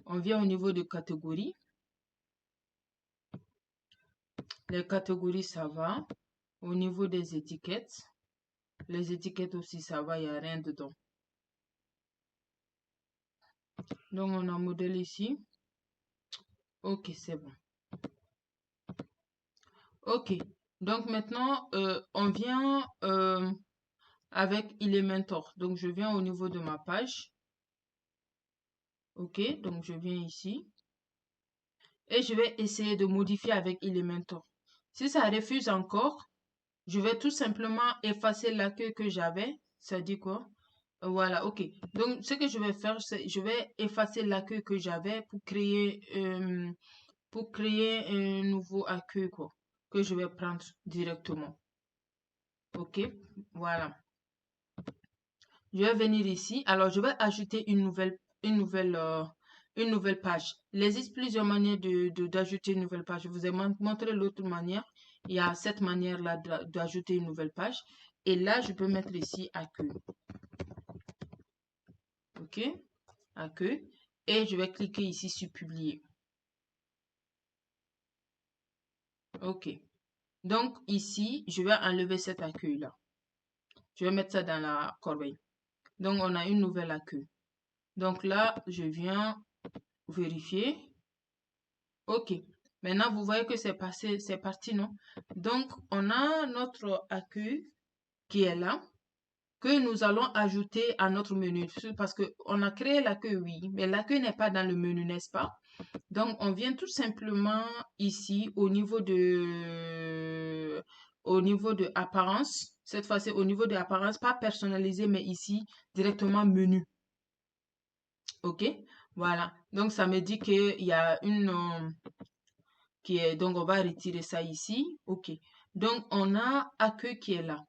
[SPEAKER 1] On vient au niveau de catégories. Les catégories, ça va. Au niveau des étiquettes. Les étiquettes aussi, ça va, il n'y a rien dedans. Donc, on a un modèle ici. OK, c'est bon. OK. Donc, maintenant, on vient avec Elementor. Donc, je viens au niveau de ma page. OK, donc je viens ici. Et je vais essayer de modifier avec Elementor. Si ça refuse encore, je vais tout simplement effacer l'accueil que j'avais. Ça dit quoi? Voilà, ok. Donc, ce que je vais faire, c'est je vais effacer l'accueil que j'avais pour créer un nouveau accueil, quoi, que je vais prendre directement. Ok, voilà. Je vais venir ici. Alors, je vais ajouter une nouvelle page. Il existe plusieurs manières d'ajouter une nouvelle page. Je vous ai montré l'autre manière. Il y a cette manière-là d'ajouter une nouvelle page. Et là, je peux mettre ici accueil. OK? Accueil. Et je vais cliquer ici sur publier. OK. Donc, ici, je vais enlever cet accueil-là. Je vais mettre ça dans la corbeille. Donc, on a une nouvelle accueil. Donc là, je viens vérifier. OK. Maintenant, vous voyez que c'est passé, c'est parti, non? Donc, on a notre accueil qui est là, que nous allons ajouter à notre menu. Parce qu'on a créé l'accueil, oui, mais l'accueil n'est pas dans le menu, n'est-ce pas? Donc, on vient tout simplement ici au niveau de apparence. Cette fois-ci, au niveau de apparence, pas personnalisé, mais ici, directement menu. OK? Voilà. Donc, ça me dit qu'il y a une qui est, donc on va retirer ça ici. OK. Donc, on a accueil qui est là.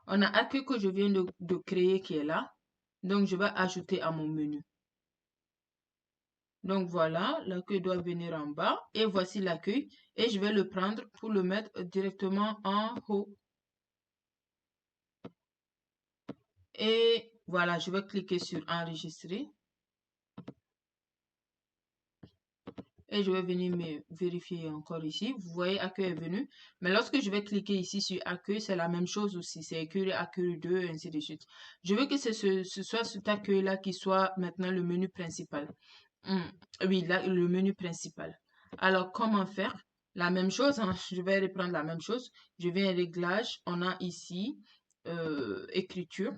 [SPEAKER 1] On a accueil que je viens de créer qui est là. Donc, je vais ajouter à mon menu. Donc, voilà, l'accueil doit venir en bas. Et voici l'accueil. Et je vais le prendre pour le mettre directement en haut. Et voilà, je vais cliquer sur enregistrer. Et je vais venir me vérifier encore ici. Vous voyez, accueil est venu. Mais lorsque je vais cliquer ici sur accueil, c'est la même chose aussi. C'est accueil 2, ainsi de suite. Je veux que ce soit cet accueil-là qui soit maintenant le menu principal. Oui, là, le menu principal. Alors, comment faire? La même chose, hein, je vais reprendre la même chose. Je viens à réglage. On a ici écriture.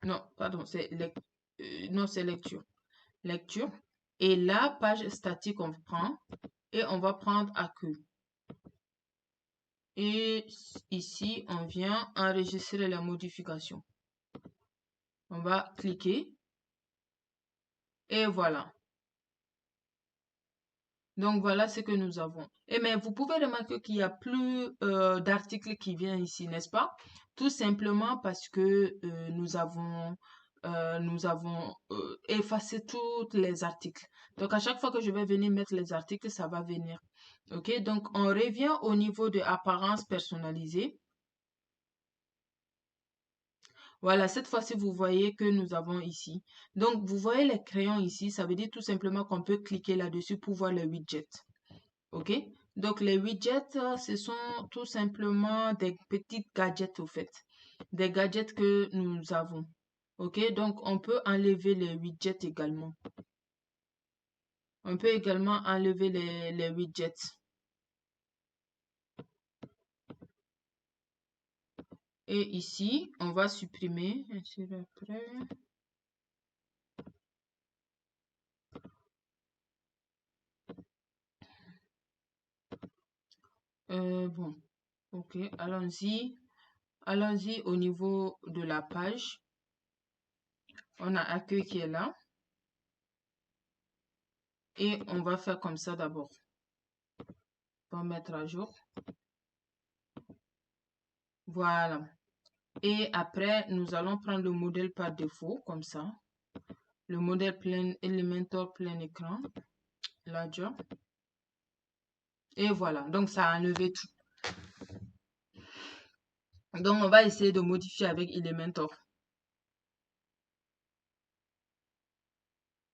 [SPEAKER 1] Non, pardon, non, c'est lecture. Lecture. Et la page statique, on prend et on va prendre accueil. Et ici, on vient enregistrer la modification. On va cliquer et voilà. Donc voilà ce que nous avons. Et mais vous pouvez remarquer qu'il n'y a plus d'articles qui viennent ici, n'est-ce pas? Tout simplement parce que nous avons effacé tous les articles. Donc à chaque fois que je vais venir mettre les articles, ça va venir. OK? Donc on revient au niveau de apparence personnalisée. Voilà, cette fois-ci, vous voyez que nous avons ici. Donc, vous voyez les crayons ici, ça veut dire tout simplement qu'on peut cliquer là-dessus pour voir les widgets. OK? Donc, les widgets, ce sont tout simplement des petits gadgets, au fait. Des gadgets que nous avons. OK? Donc, on peut enlever les widgets également. On peut également enlever les widgets. Et ici, on va supprimer. Ainsi après. Bon, OK, allons-y. Allons-y au niveau de la page. On a accueil qui est là. Et on va faire comme ça d'abord. On va mettre à jour. Voilà. Et après, nous allons prendre le modèle par défaut, comme ça. Le modèle plein Elementor plein écran. Là, déjà. Et voilà. Donc, ça a enlevé tout. Donc, on va essayer de modifier avec Elementor.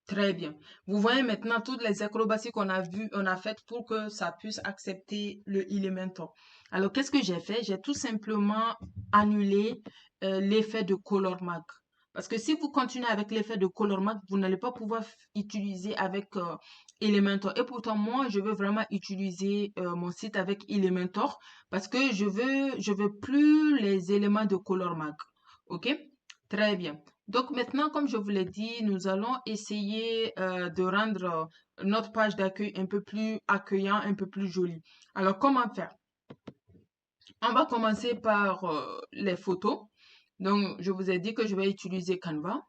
[SPEAKER 1] Très bien. Vous voyez maintenant toutes les acrobaties qu'on a vues, on a faites pour que ça puisse accepter le Elementor. Alors, qu'est-ce que j'ai fait? J'ai tout simplement annulé l'effet de Color Mark. Parce que si vous continuez avec l'effet de Color Mark, vous n'allez pas pouvoir utiliser avec Elementor. Et pourtant, moi, je veux vraiment utiliser mon site avec Elementor parce que je veux plus les éléments de Color Mark. OK? Très bien. Donc maintenant, comme je vous l'ai dit, nous allons essayer de rendre notre page d'accueil un peu plus accueillant, un peu plus jolie. Alors, comment faire? On va commencer par les photos. Donc, je vous ai dit que je vais utiliser Canva.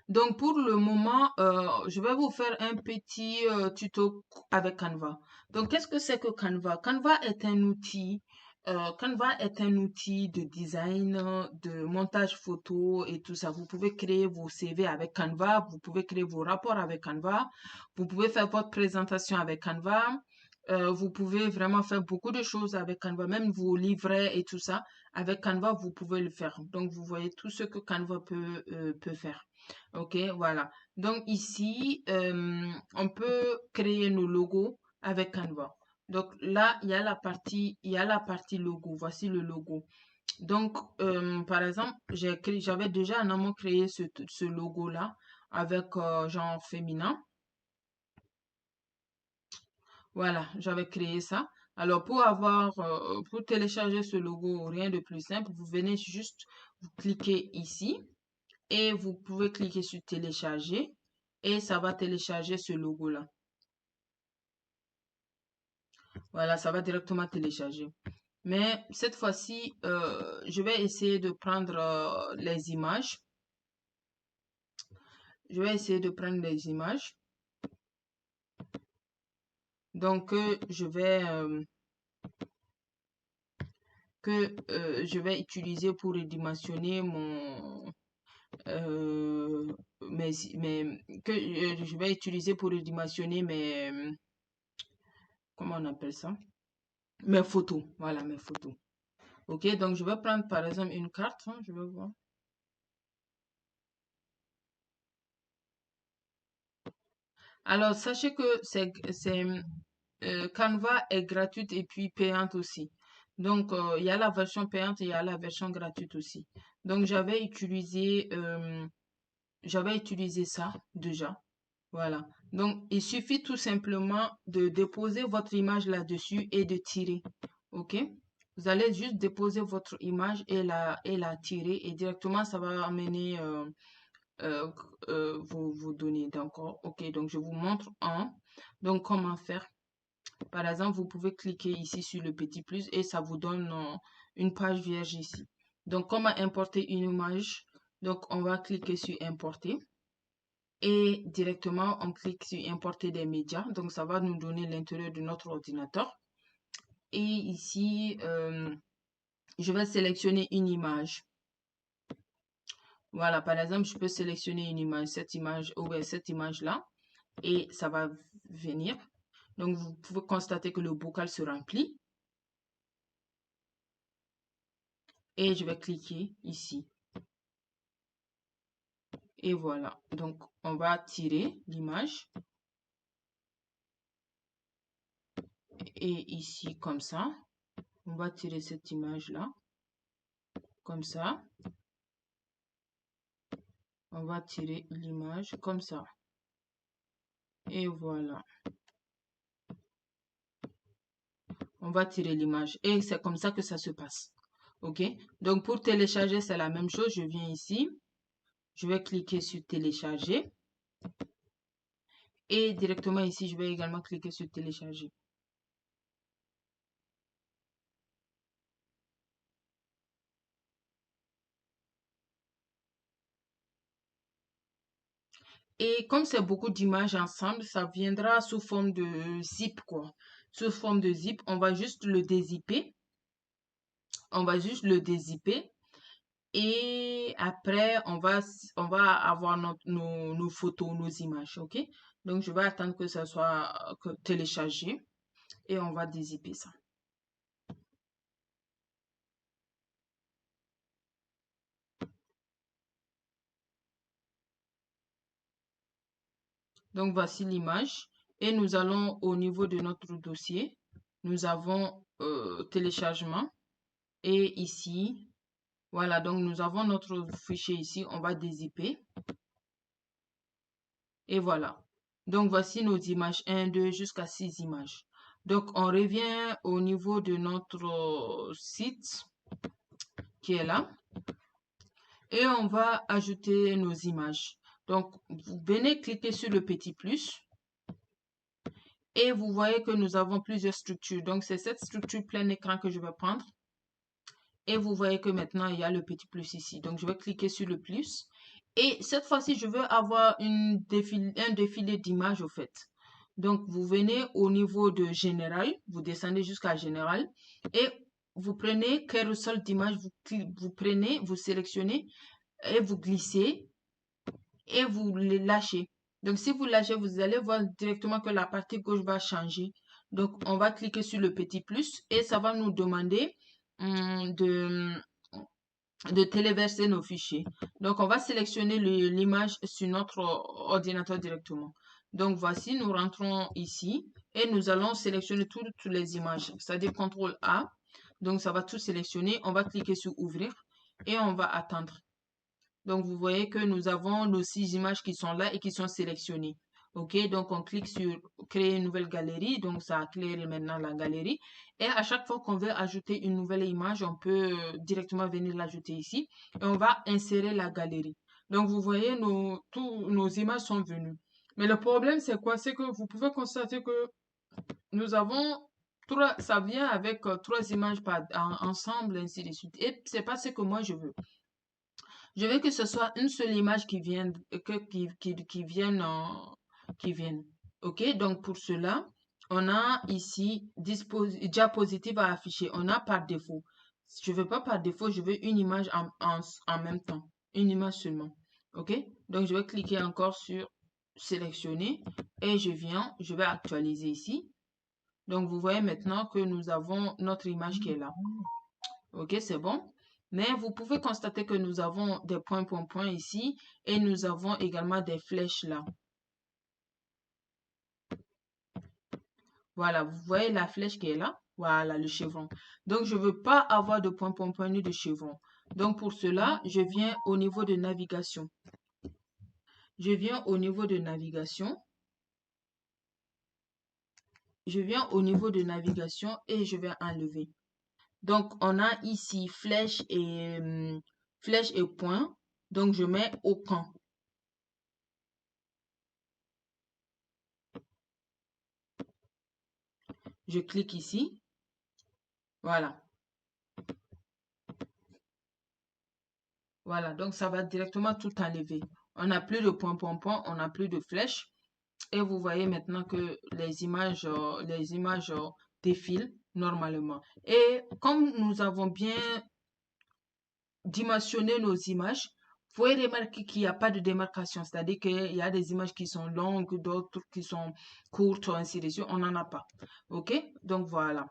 [SPEAKER 1] Donc, pour le moment, je vais vous faire un petit tuto avec Canva. Donc, qu'est-ce que c'est que Canva? Canva est un outil de design, de montage photo et tout ça. Vous pouvez créer vos CV avec Canva, vous pouvez créer vos rapports avec Canva, vous pouvez faire votre présentation avec Canva. Vous pouvez vraiment faire beaucoup de choses avec Canva, même vos livrets et tout ça. Avec Canva, vous pouvez le faire. Donc, vous voyez tout ce que Canva peut faire. OK, voilà. Donc ici, on peut créer nos logos avec Canva. Donc là, il y a la partie logo. Voici le logo. Donc, par exemple, j'avais déjà en amont créé ce logo-là avec genre féminin. Voilà, j'avais créé ça. Alors, pour télécharger ce logo, rien de plus simple, vous venez juste, vous cliquez ici et vous pouvez cliquer sur télécharger et ça va télécharger ce logo-là. Voilà, ça va directement télécharger. Mais cette fois-ci, je vais essayer de prendre les images. Je vais essayer de prendre les images. Donc, je vais utiliser pour redimensionner euh, je vais utiliser pour redimensionner comment on appelle ça? Mes photos. Voilà, mes photos. Ok, donc je vais prendre par exemple une carte, hein, je vais voir. Alors, sachez que Canva est gratuite et puis payante aussi. Donc, il y a la version payante et il y a la version gratuite aussi. Donc, j'avais utilisé ça déjà. Voilà. Donc, il suffit tout simplement de déposer votre image là-dessus et de tirer. OK? Vous allez juste déposer votre image et la tirer et directement, ça va amener euh, vos données. D'accord? OK. Donc, je vous montre un. Donc, comment faire? Par exemple, vous pouvez cliquer ici sur le petit plus et ça vous donne une page vierge ici. Donc, comment importer une image? Donc, on va cliquer sur importer et directement, on clique sur importer des médias. Donc, ça va nous donner l'intérieur de notre ordinateur. Et ici, je vais sélectionner une image. Voilà, par exemple, je peux sélectionner une image, cette image, ou bien cette image-là, et ça va venir. Donc, vous pouvez constater que le bocal se remplit. Et je vais cliquer ici. Et voilà. Donc, on va tirer l'image. Et ici, comme ça. On va tirer cette image-là. Comme ça. On va tirer l'image comme ça. Et voilà. On va tirer l'image. Et c'est comme ça que ça se passe. OK? Donc, pour télécharger, c'est la même chose. Je viens ici. Je vais cliquer sur télécharger. Et directement ici, je vais également cliquer sur télécharger. Et comme c'est beaucoup d'images ensemble, ça viendra sous forme de zip, quoi. Sous forme de zip, on va juste le dézipper. On va juste le dézipper. Et après, on va avoir nos photos, nos images, ok? Donc, je vais attendre que ça soit téléchargé et on va dézipper ça. Donc, voici l'image. Et nous allons au niveau de notre dossier. Nous avons téléchargement. Et ici, voilà, donc nous avons notre fichier ici. On va dézipper. Et voilà. Donc, voici nos images 1, 2, jusqu'à 6 images. Donc, on revient au niveau de notre site qui est là. Et on va ajouter nos images. Donc, vous venez cliquer sur le petit plus. Et vous voyez que nous avons plusieurs structures. Donc, c'est cette structure plein écran que je vais prendre. Et vous voyez que maintenant, il y a le petit plus ici. Donc, je vais cliquer sur le plus. Et cette fois-ci, je veux avoir un défilé d'images au fait. Donc, vous venez au niveau de général, vous descendez jusqu'à général et vous prenez carousel d'image, vous prenez, vous sélectionnez et vous glissez et vous les lâchez. Donc, si vous lâchez, vous allez voir directement que la partie gauche va changer. Donc, on va cliquer sur le petit plus et ça va nous demander de téléverser nos fichiers. Donc, on va sélectionner l'image sur notre ordinateur directement. Donc, voici, nous rentrons ici et nous allons sélectionner toutes les images, c'est-à-dire CTRL A. Donc, ça va tout sélectionner. On va cliquer sur ouvrir et on va attendre. Donc, vous voyez que nous avons nos 6 images qui sont là et qui sont sélectionnées. OK, donc on clique sur créer une nouvelle galerie. Donc, ça créé maintenant la galerie. Et à chaque fois qu'on veut ajouter une nouvelle image, on peut directement venir l'ajouter ici. Et on va insérer la galerie. Donc, vous voyez, tous nos images sont venues. Mais le problème, c'est quoi? C'est que vous pouvez constater que nous avons ça vient avec trois images ensemble, ainsi de suite. Et c'est pas ce que moi je veux. Je veux que ce soit une seule image qui vienne, qui vienne. OK? Donc, pour cela, on a ici diapositive à afficher. On a par défaut. Je veux pas par défaut, je veux une image en même temps. Une image seulement. OK? Donc, je vais cliquer encore sur sélectionner et je vais actualiser ici. Donc, vous voyez maintenant que nous avons notre image qui est là. OK, c'est bon. Mais vous pouvez constater que nous avons des points ici et nous avons également des flèches là. Voilà, vous voyez la flèche qui est là? Voilà, le chevron. Donc, je ne veux pas avoir de points ni de chevron. Donc, pour cela, je viens au niveau de navigation. Je viens au niveau de navigation. Je viens au niveau de navigation et je vais enlever. Donc, on a ici flèche et point. Donc, je mets aucun. Je clique ici. Voilà. Voilà. Donc, ça va directement tout enlever. On n'a plus de point, on n'a plus de flèche. Et vous voyez maintenant que les images défilent normalement. Et comme nous avons bien dimensionné nos images, vous pouvez remarquer qu'il n'y a pas de démarcation. C'est-à-dire qu'il y a des images qui sont longues, d'autres qui sont courtes, ainsi de suite. On n'en a pas. OK? Donc, voilà.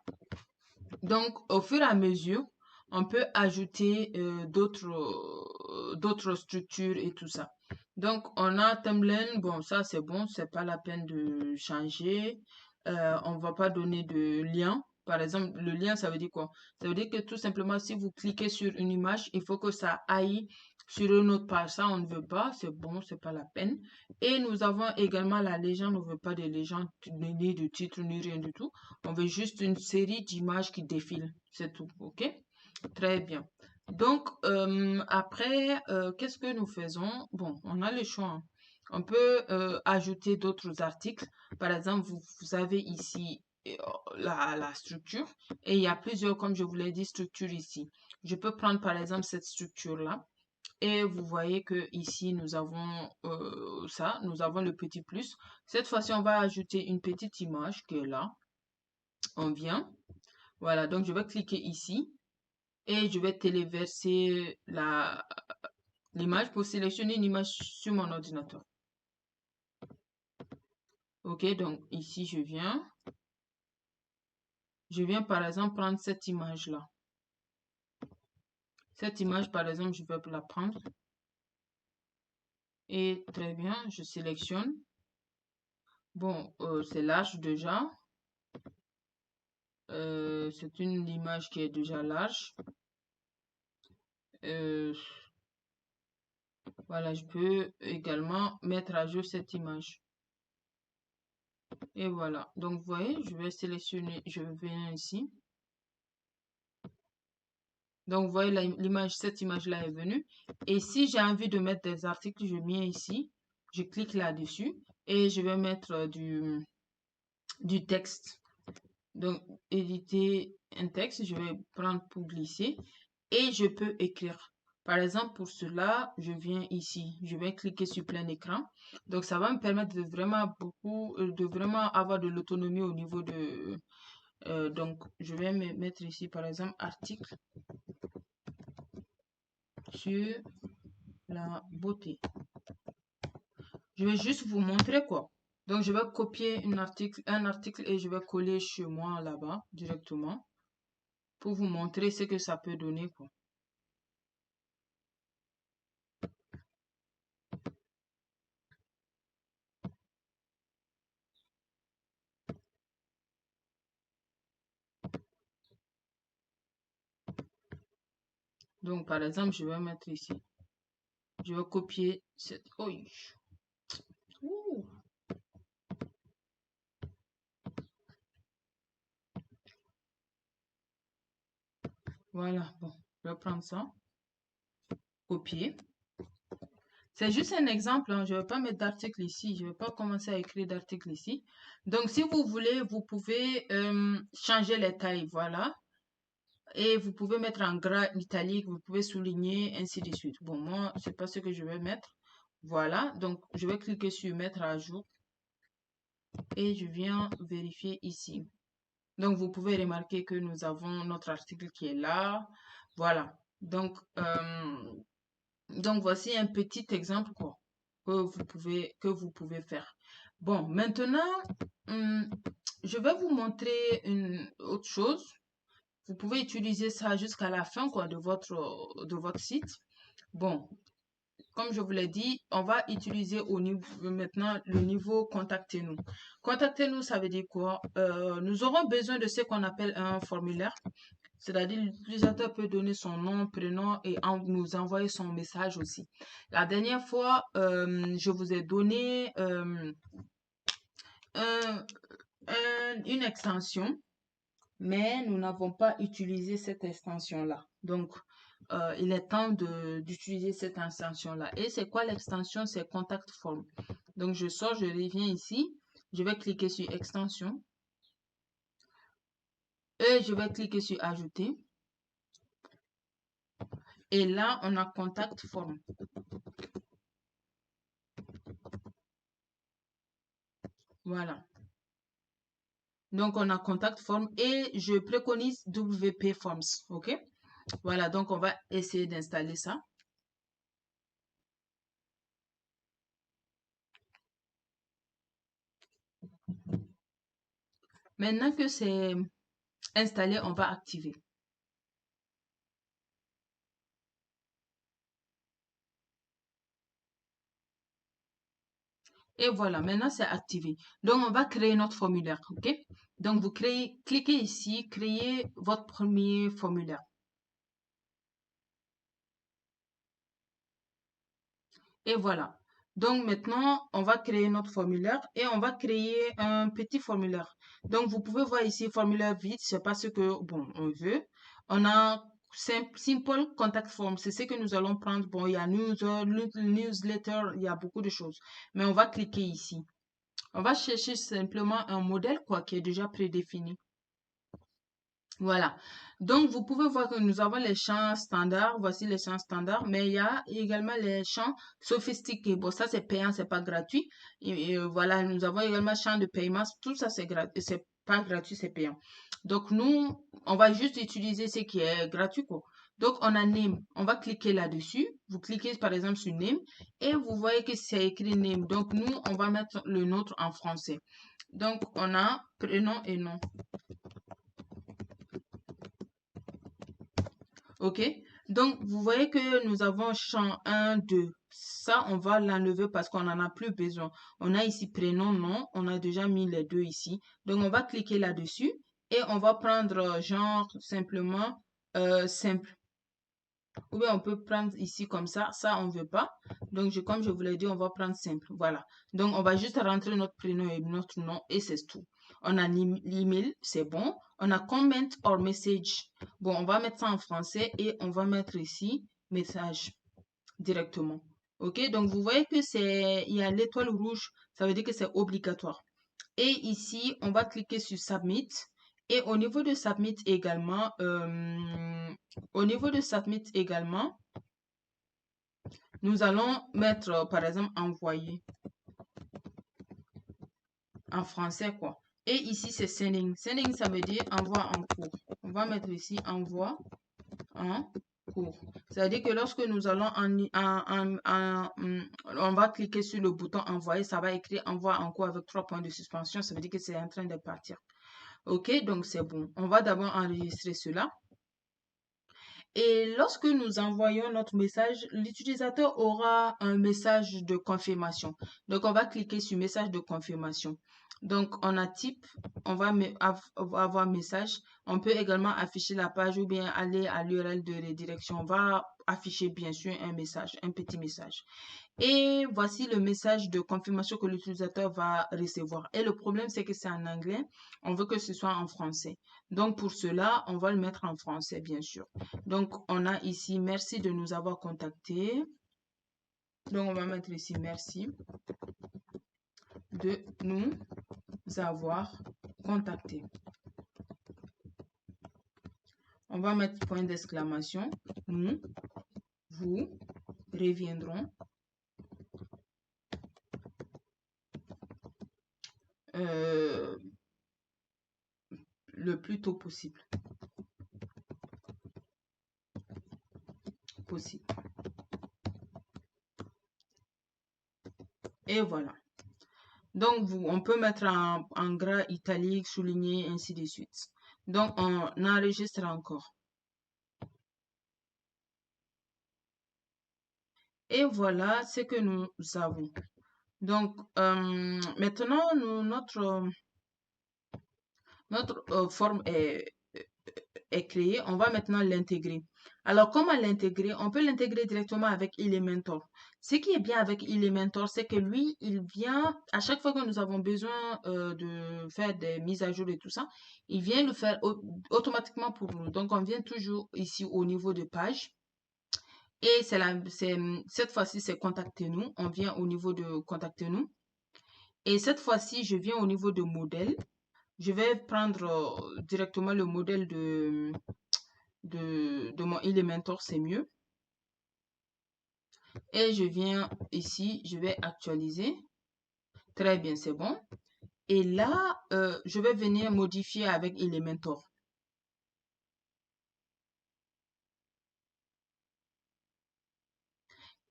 [SPEAKER 1] Donc, au fur et à mesure, on peut ajouter d'autres structures et tout ça. Donc, on a Tumblr. Bon, ça, c'est bon. C'est pas la peine de changer. On va pas donner de lien. Par exemple, le lien, ça veut dire quoi? Ça veut dire que tout simplement, si vous cliquez sur une image, il faut que ça aille sur une autre page. Ça, on ne veut pas. C'est bon, c'est pas la peine. Et nous avons également la légende. On ne veut pas de légende, ni de titre, ni rien du tout. On veut juste une série d'images qui défilent. C'est tout. OK? Très bien. Donc, après, qu'est-ce que nous faisons? Bon, on a le choix, hein. On peut ajouter d'autres articles. Par exemple, vous avez ici la structure et il y a plusieurs, comme je vous l'ai dit, structures ici. Je peux prendre par exemple cette structure-là et vous voyez que ici nous avons ça, nous avons le petit plus. Cette fois-ci, on va ajouter une petite image qui est là. On vient. Voilà, donc je vais cliquer ici et je vais téléverser l'image pour sélectionner une image sur mon ordinateur. Ok, donc ici je viens. Je viens par exemple prendre cette image-là. Cette image, par exemple, je vais la prendre. Et très bien, je sélectionne. Bon, c'est large déjà. C'est une image qui est déjà large. Voilà, je peux également mettre à jour cette image. Et voilà. Donc, vous voyez, je vais sélectionner, je viens ici. Donc, vous voyez, l'image, cette image-là est venue. Et si j'ai envie de mettre des articles, je viens ici, je clique là-dessus et je vais mettre du texte. Donc, éditer un texte, je vais prendre pour glisser et je peux écrire. Par exemple, pour cela, je viens ici, je vais cliquer sur plein écran. Donc, ça va me permettre de vraiment de vraiment avoir de l'autonomie au niveau de... donc, je vais me mettre ici, par exemple, article sur la beauté. Je vais juste vous montrer quoi. Donc, je vais copier un article et je vais coller chez moi là-bas directement pour vous montrer ce que ça peut donner quoi. Donc, par exemple, je vais mettre ici. Je vais copier cette... Oh, ouh. Voilà, bon, je vais prendre ça, copier. C'est juste un exemple, hein. Je ne vais pas mettre d'article ici. Je ne vais pas commencer à écrire d'article ici. Donc, si vous voulez, vous pouvez changer les tailles. Voilà. Et vous pouvez mettre en gras italique, vous pouvez souligner, ainsi de suite. Bon, moi, c'est pas ce que je vais mettre. Voilà. Donc, je vais cliquer sur mettre à jour et je viens vérifier ici. Donc, vous pouvez remarquer que nous avons notre article qui est là. Voilà. Donc voici un petit exemple quoi, que vous pouvez faire. Bon, maintenant, hum, je vais vous montrer une autre chose. Vous pouvez utiliser ça jusqu'à la fin quoi, de votre site. Bon, comme je vous l'ai dit, on va utiliser au niveau, maintenant le niveau contactez-nous. Contactez-nous, ça veut dire quoi? Nous aurons besoin de ce qu'on appelle un formulaire. C'est-à-dire, l'utilisateur peut donner son nom, prénom et nous envoyer son message aussi. La dernière fois, je vous ai donné un- une extension, mais nous n'avons pas utilisé cette extension-là. Donc, il est temps d'utiliser cette extension-là. Et c'est quoi l'extension? C'est Contact Form. Donc, je sors, je reviens ici. Je vais cliquer sur Extension et je vais cliquer sur Ajouter. Et là, on a Contact Form. Voilà. Donc, on a Contact Form et je préconise WP Forms. OK? Voilà, donc on va essayer d'installer ça. Maintenant que c'est installé, on va activer. Et voilà, maintenant c'est activé. Donc, on va créer notre formulaire. OK? Donc, vous cliquez ici, créez votre premier formulaire. Et voilà. Donc maintenant, on va créer notre formulaire et on va créer un petit formulaire. Donc vous pouvez voir ici, formulaire vide, c'est pas ce que, bon, on veut. On a simple contact form, c'est ce que nous allons prendre. Bon, il y a newsletter, il y a beaucoup de choses. Mais on va cliquer ici. On va chercher simplement un modèle, quoi, qui est déjà prédéfini. Voilà. Donc, vous pouvez voir que nous avons les champs standards. Voici les champs standards. Mais il y a également les champs sophistiqués. Bon, ça, c'est payant, c'est pas gratuit. Voilà, nous avons également champ de paiement. Tout ça, c'est gratuit. C'est pas gratuit, c'est payant. Donc, nous, on va juste utiliser ce qui est gratuit, quoi. Donc, on a name. On va cliquer là-dessus. Vous cliquez, par exemple, sur name. Et vous voyez que c'est écrit name. Donc, nous, on va mettre le nôtre en français. Donc, on a prénom et nom. OK? Donc, vous voyez que nous avons champ 1, 2. Ça, on va l'enlever parce qu'on n'en a plus besoin. On a ici prénom, nom. On a déjà mis les deux ici. Donc, on va cliquer là-dessus et on va prendre genre simplement simple. Ou bien on peut prendre ici comme ça. Ça, on ne veut pas. Donc, comme je vous l'ai dit, on va prendre simple. Voilà. Donc, on va juste rentrer notre prénom et notre nom et c'est tout. On a l'email, c'est bon. On a comment or message. Bon, on va mettre ça en français et on va mettre ici message directement. OK? Donc, vous voyez que il y a l'étoile rouge. Ça veut dire que c'est obligatoire. Et ici, on va cliquer sur Submit. Et au niveau de Submit également, nous allons mettre, par exemple, envoyer en français, quoi. Et ici, c'est sending. Sending, ça veut dire envoi en cours. On va mettre ici envoi en cours. Ça veut dire que lorsque nous allons on va cliquer sur le bouton envoyer, ça va écrire envoi en cours avec 3 points de suspension. Ça veut dire que c'est en train de partir. OK, donc c'est bon. On va d'abord enregistrer cela. Et lorsque nous envoyons notre message, l'utilisateur aura un message de confirmation. Donc, on va cliquer sur message de confirmation. Donc, on a type, on va avoir message. On peut également afficher la page ou bien aller à l'URL de redirection. On va afficher bien sûr un message, un petit message. Et voici le message de confirmation que l'utilisateur va recevoir. Et le problème, c'est que c'est en anglais. On veut que ce soit en français. Donc, pour cela, on va le mettre en français, bien sûr. Donc, on a ici, merci de nous avoir contactés. Donc, on va mettre ici merci de nous avoir contactés. On va mettre point d'exclamation. Nous vous reviendrons le plus tôt possible. Et voilà. Donc, on peut mettre en gras, italique, souligné, ainsi de suite. Donc, on enregistre encore. Et voilà ce que nous avons. Donc, maintenant, notre forme est créée. On va maintenant l'intégrer. Alors, comment l'intégrer? On peut l'intégrer directement avec Elementor. Ce qui est bien avec Elementor, c'est que lui, il vient, à chaque fois que nous avons besoin de faire des mises à jour et tout ça, il vient le faire automatiquement pour nous. Donc, on vient toujours ici au niveau de page. Et cette fois-ci, c'est contactez-nous. On vient au niveau de contactez-nous. Et cette fois-ci, je viens au niveau de modèle. Je vais prendre directement le modèle de mon Elementor, c'est mieux. Et je viens ici, je vais actualiser. Très bien, c'est bon. Et là, je vais venir modifier avec Elementor.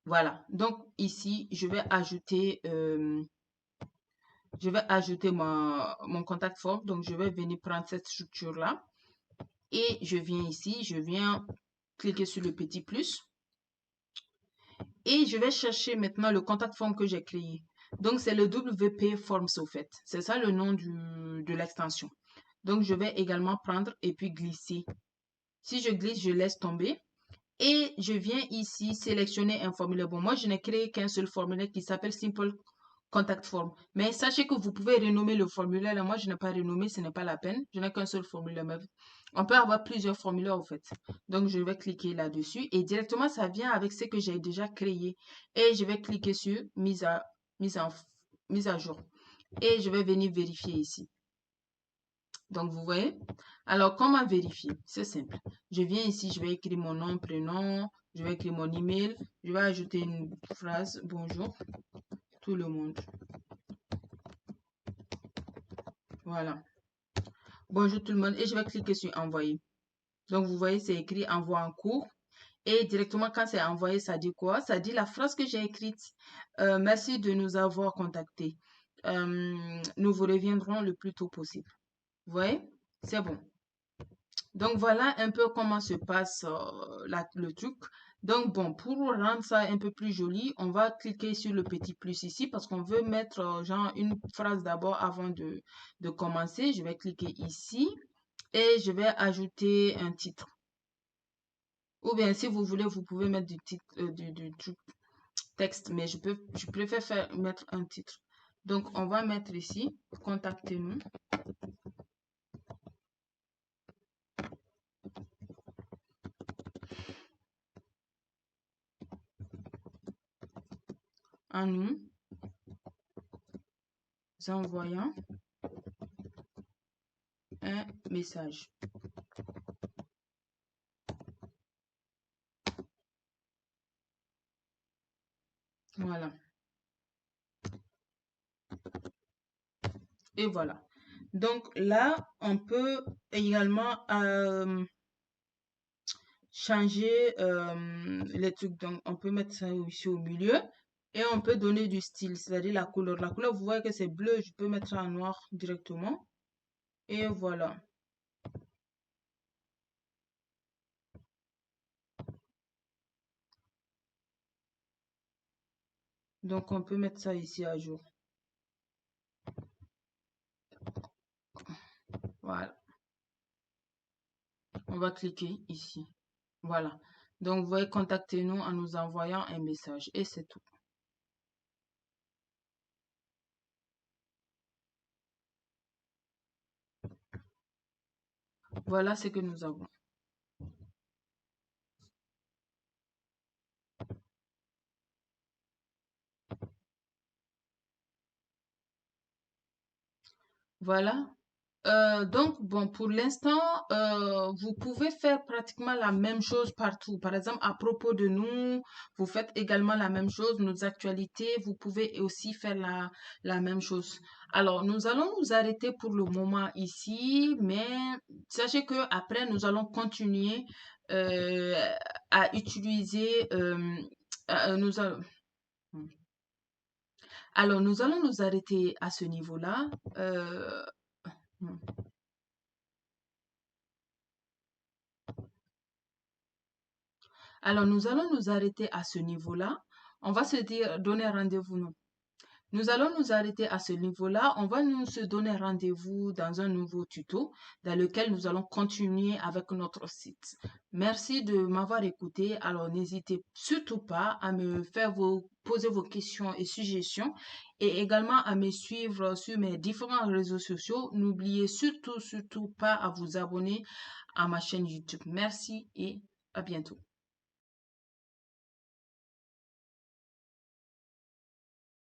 [SPEAKER 1] Voilà. Donc ici, je vais ajouter mon contact form. Donc je vais venir prendre cette structure-là. Et je viens ici, je viens cliquer sur le petit plus. Et je vais chercher maintenant le contact form que j'ai créé. Donc, c'est le WP Forms au fait. C'est ça le nom de l'extension. Donc, je vais également prendre et puis glisser. Si je glisse, je laisse tomber. Et je viens ici sélectionner un formulaire. Bon, moi, je n'ai créé qu'un seul formulaire qui s'appelle Simple Contact Form. Mais sachez que vous pouvez renommer le formulaire. Là, moi, je n'ai pas renommé, ce n'est pas la peine. Je n'ai qu'un seul formulaire. Mais on peut avoir plusieurs formulaires, en fait. Donc, je vais cliquer là-dessus. Et directement, ça vient avec ce que j'ai déjà créé. Et je vais cliquer sur mise à jour. Et je vais venir vérifier ici. Donc, vous voyez? Alors, comment vérifier? C'est simple. Je viens ici, je vais écrire mon nom, prénom, je vais écrire mon email, je vais ajouter une phrase, bonjour tout le monde. Voilà. Bonjour tout le monde et je vais cliquer sur envoyer. Donc, vous voyez, c'est écrit envoi en cours. Et directement, quand c'est envoyé, ça dit quoi? Ça dit la phrase que j'ai écrite. Merci de nous avoir contactés. Nous vous reviendrons le plus tôt possible. Vous voyez? C'est bon. Donc voilà un peu comment se passe le truc. Donc bon, pour rendre ça un peu plus joli, on va cliquer sur le petit plus ici parce qu'on veut mettre genre une phrase d'abord avant de commencer. Je vais cliquer ici et je vais ajouter un titre. Ou bien si vous voulez, vous pouvez mettre du titre, du truc texte, mais je préfère mettre un titre. Donc on va mettre ici, contactez-nous. En nous envoyant un message. Voilà. Et voilà. Donc là, on peut également changer les trucs. Donc, on peut mettre ça ici au milieu et on peut donner du style, c'est-à-dire la couleur. La couleur, vous voyez que c'est bleu, je peux mettre ça en noir directement. Et voilà. Donc, on peut mettre ça ici à jour. Voilà. On va cliquer ici. Voilà. Donc, vous voyez, contactez-nous en nous envoyant un message. Et c'est tout. Voilà ce que nous avons. Voilà. Donc, bon, pour l'instant, vous pouvez faire pratiquement la même chose partout. Par exemple, à propos de nous, vous faites également la même chose. Nos actualités, vous pouvez aussi faire la même chose. Alors, nous allons nous arrêter pour le moment ici, mais sachez que après, nous allons continuer euh, à utiliser. Alors, nous allons nous arrêter à ce niveau-là. Euh, hmm. Alors, nous allons nous arrêter à ce niveau-là. On va se dire, donner rendez-vous, non. Nous allons nous arrêter à ce niveau-là. On va nous se donner rendez-vous dans un nouveau tuto dans lequel nous allons continuer avec notre site. Merci de m'avoir écouté. Alors, n'hésitez surtout pas à me faire poser vos questions et suggestions et également à me suivre sur mes différents réseaux sociaux. N'oubliez surtout pas à vous abonner à ma chaîne YouTube. Merci et à bientôt.